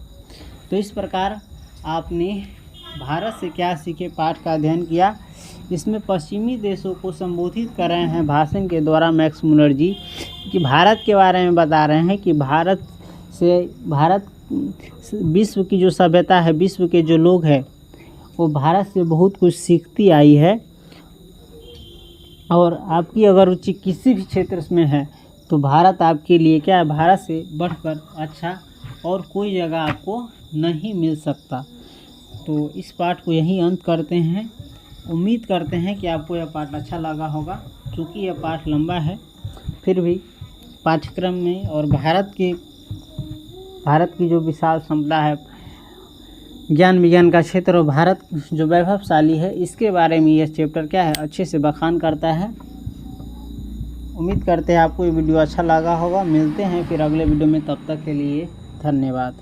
तो इस प्रकार आपने भारत से क्या सीखे पाठ का अध्ययन किया। इसमें पश्चिमी देशों को संबोधित कर रहे हैं भाषण के द्वारा मैक्स मुलर जी, कि भारत के बारे में बता रहे हैं कि भारत विश्व की जो सभ्यता है, विश्व के जो लोग हैं वो भारत से बहुत कुछ सीखती आई है। और आपकी अगर रुचि किसी भी क्षेत्र में है तो भारत आपके लिए क्या है, भारत से बढ़कर अच्छा और कोई जगह आपको नहीं मिल सकता। तो इस पाठ को यहीं अंत करते हैं। उम्मीद करते हैं कि आपको यह पाठ अच्छा लगा होगा। क्योंकि यह पाठ लंबा है, फिर भी पाठ्यक्रम में और भारत की जो विशाल क्षमता है, ज्ञान विज्ञान का क्षेत्र और भारत जो वैभवशाली है, इसके बारे में यह चैप्टर क्या है, अच्छे से बखान करता है। उम्मीद करते हैं आपको ये वीडियो अच्छा लगा होगा। मिलते हैं फिर अगले वीडियो में, तब तक के लिए धन्यवाद।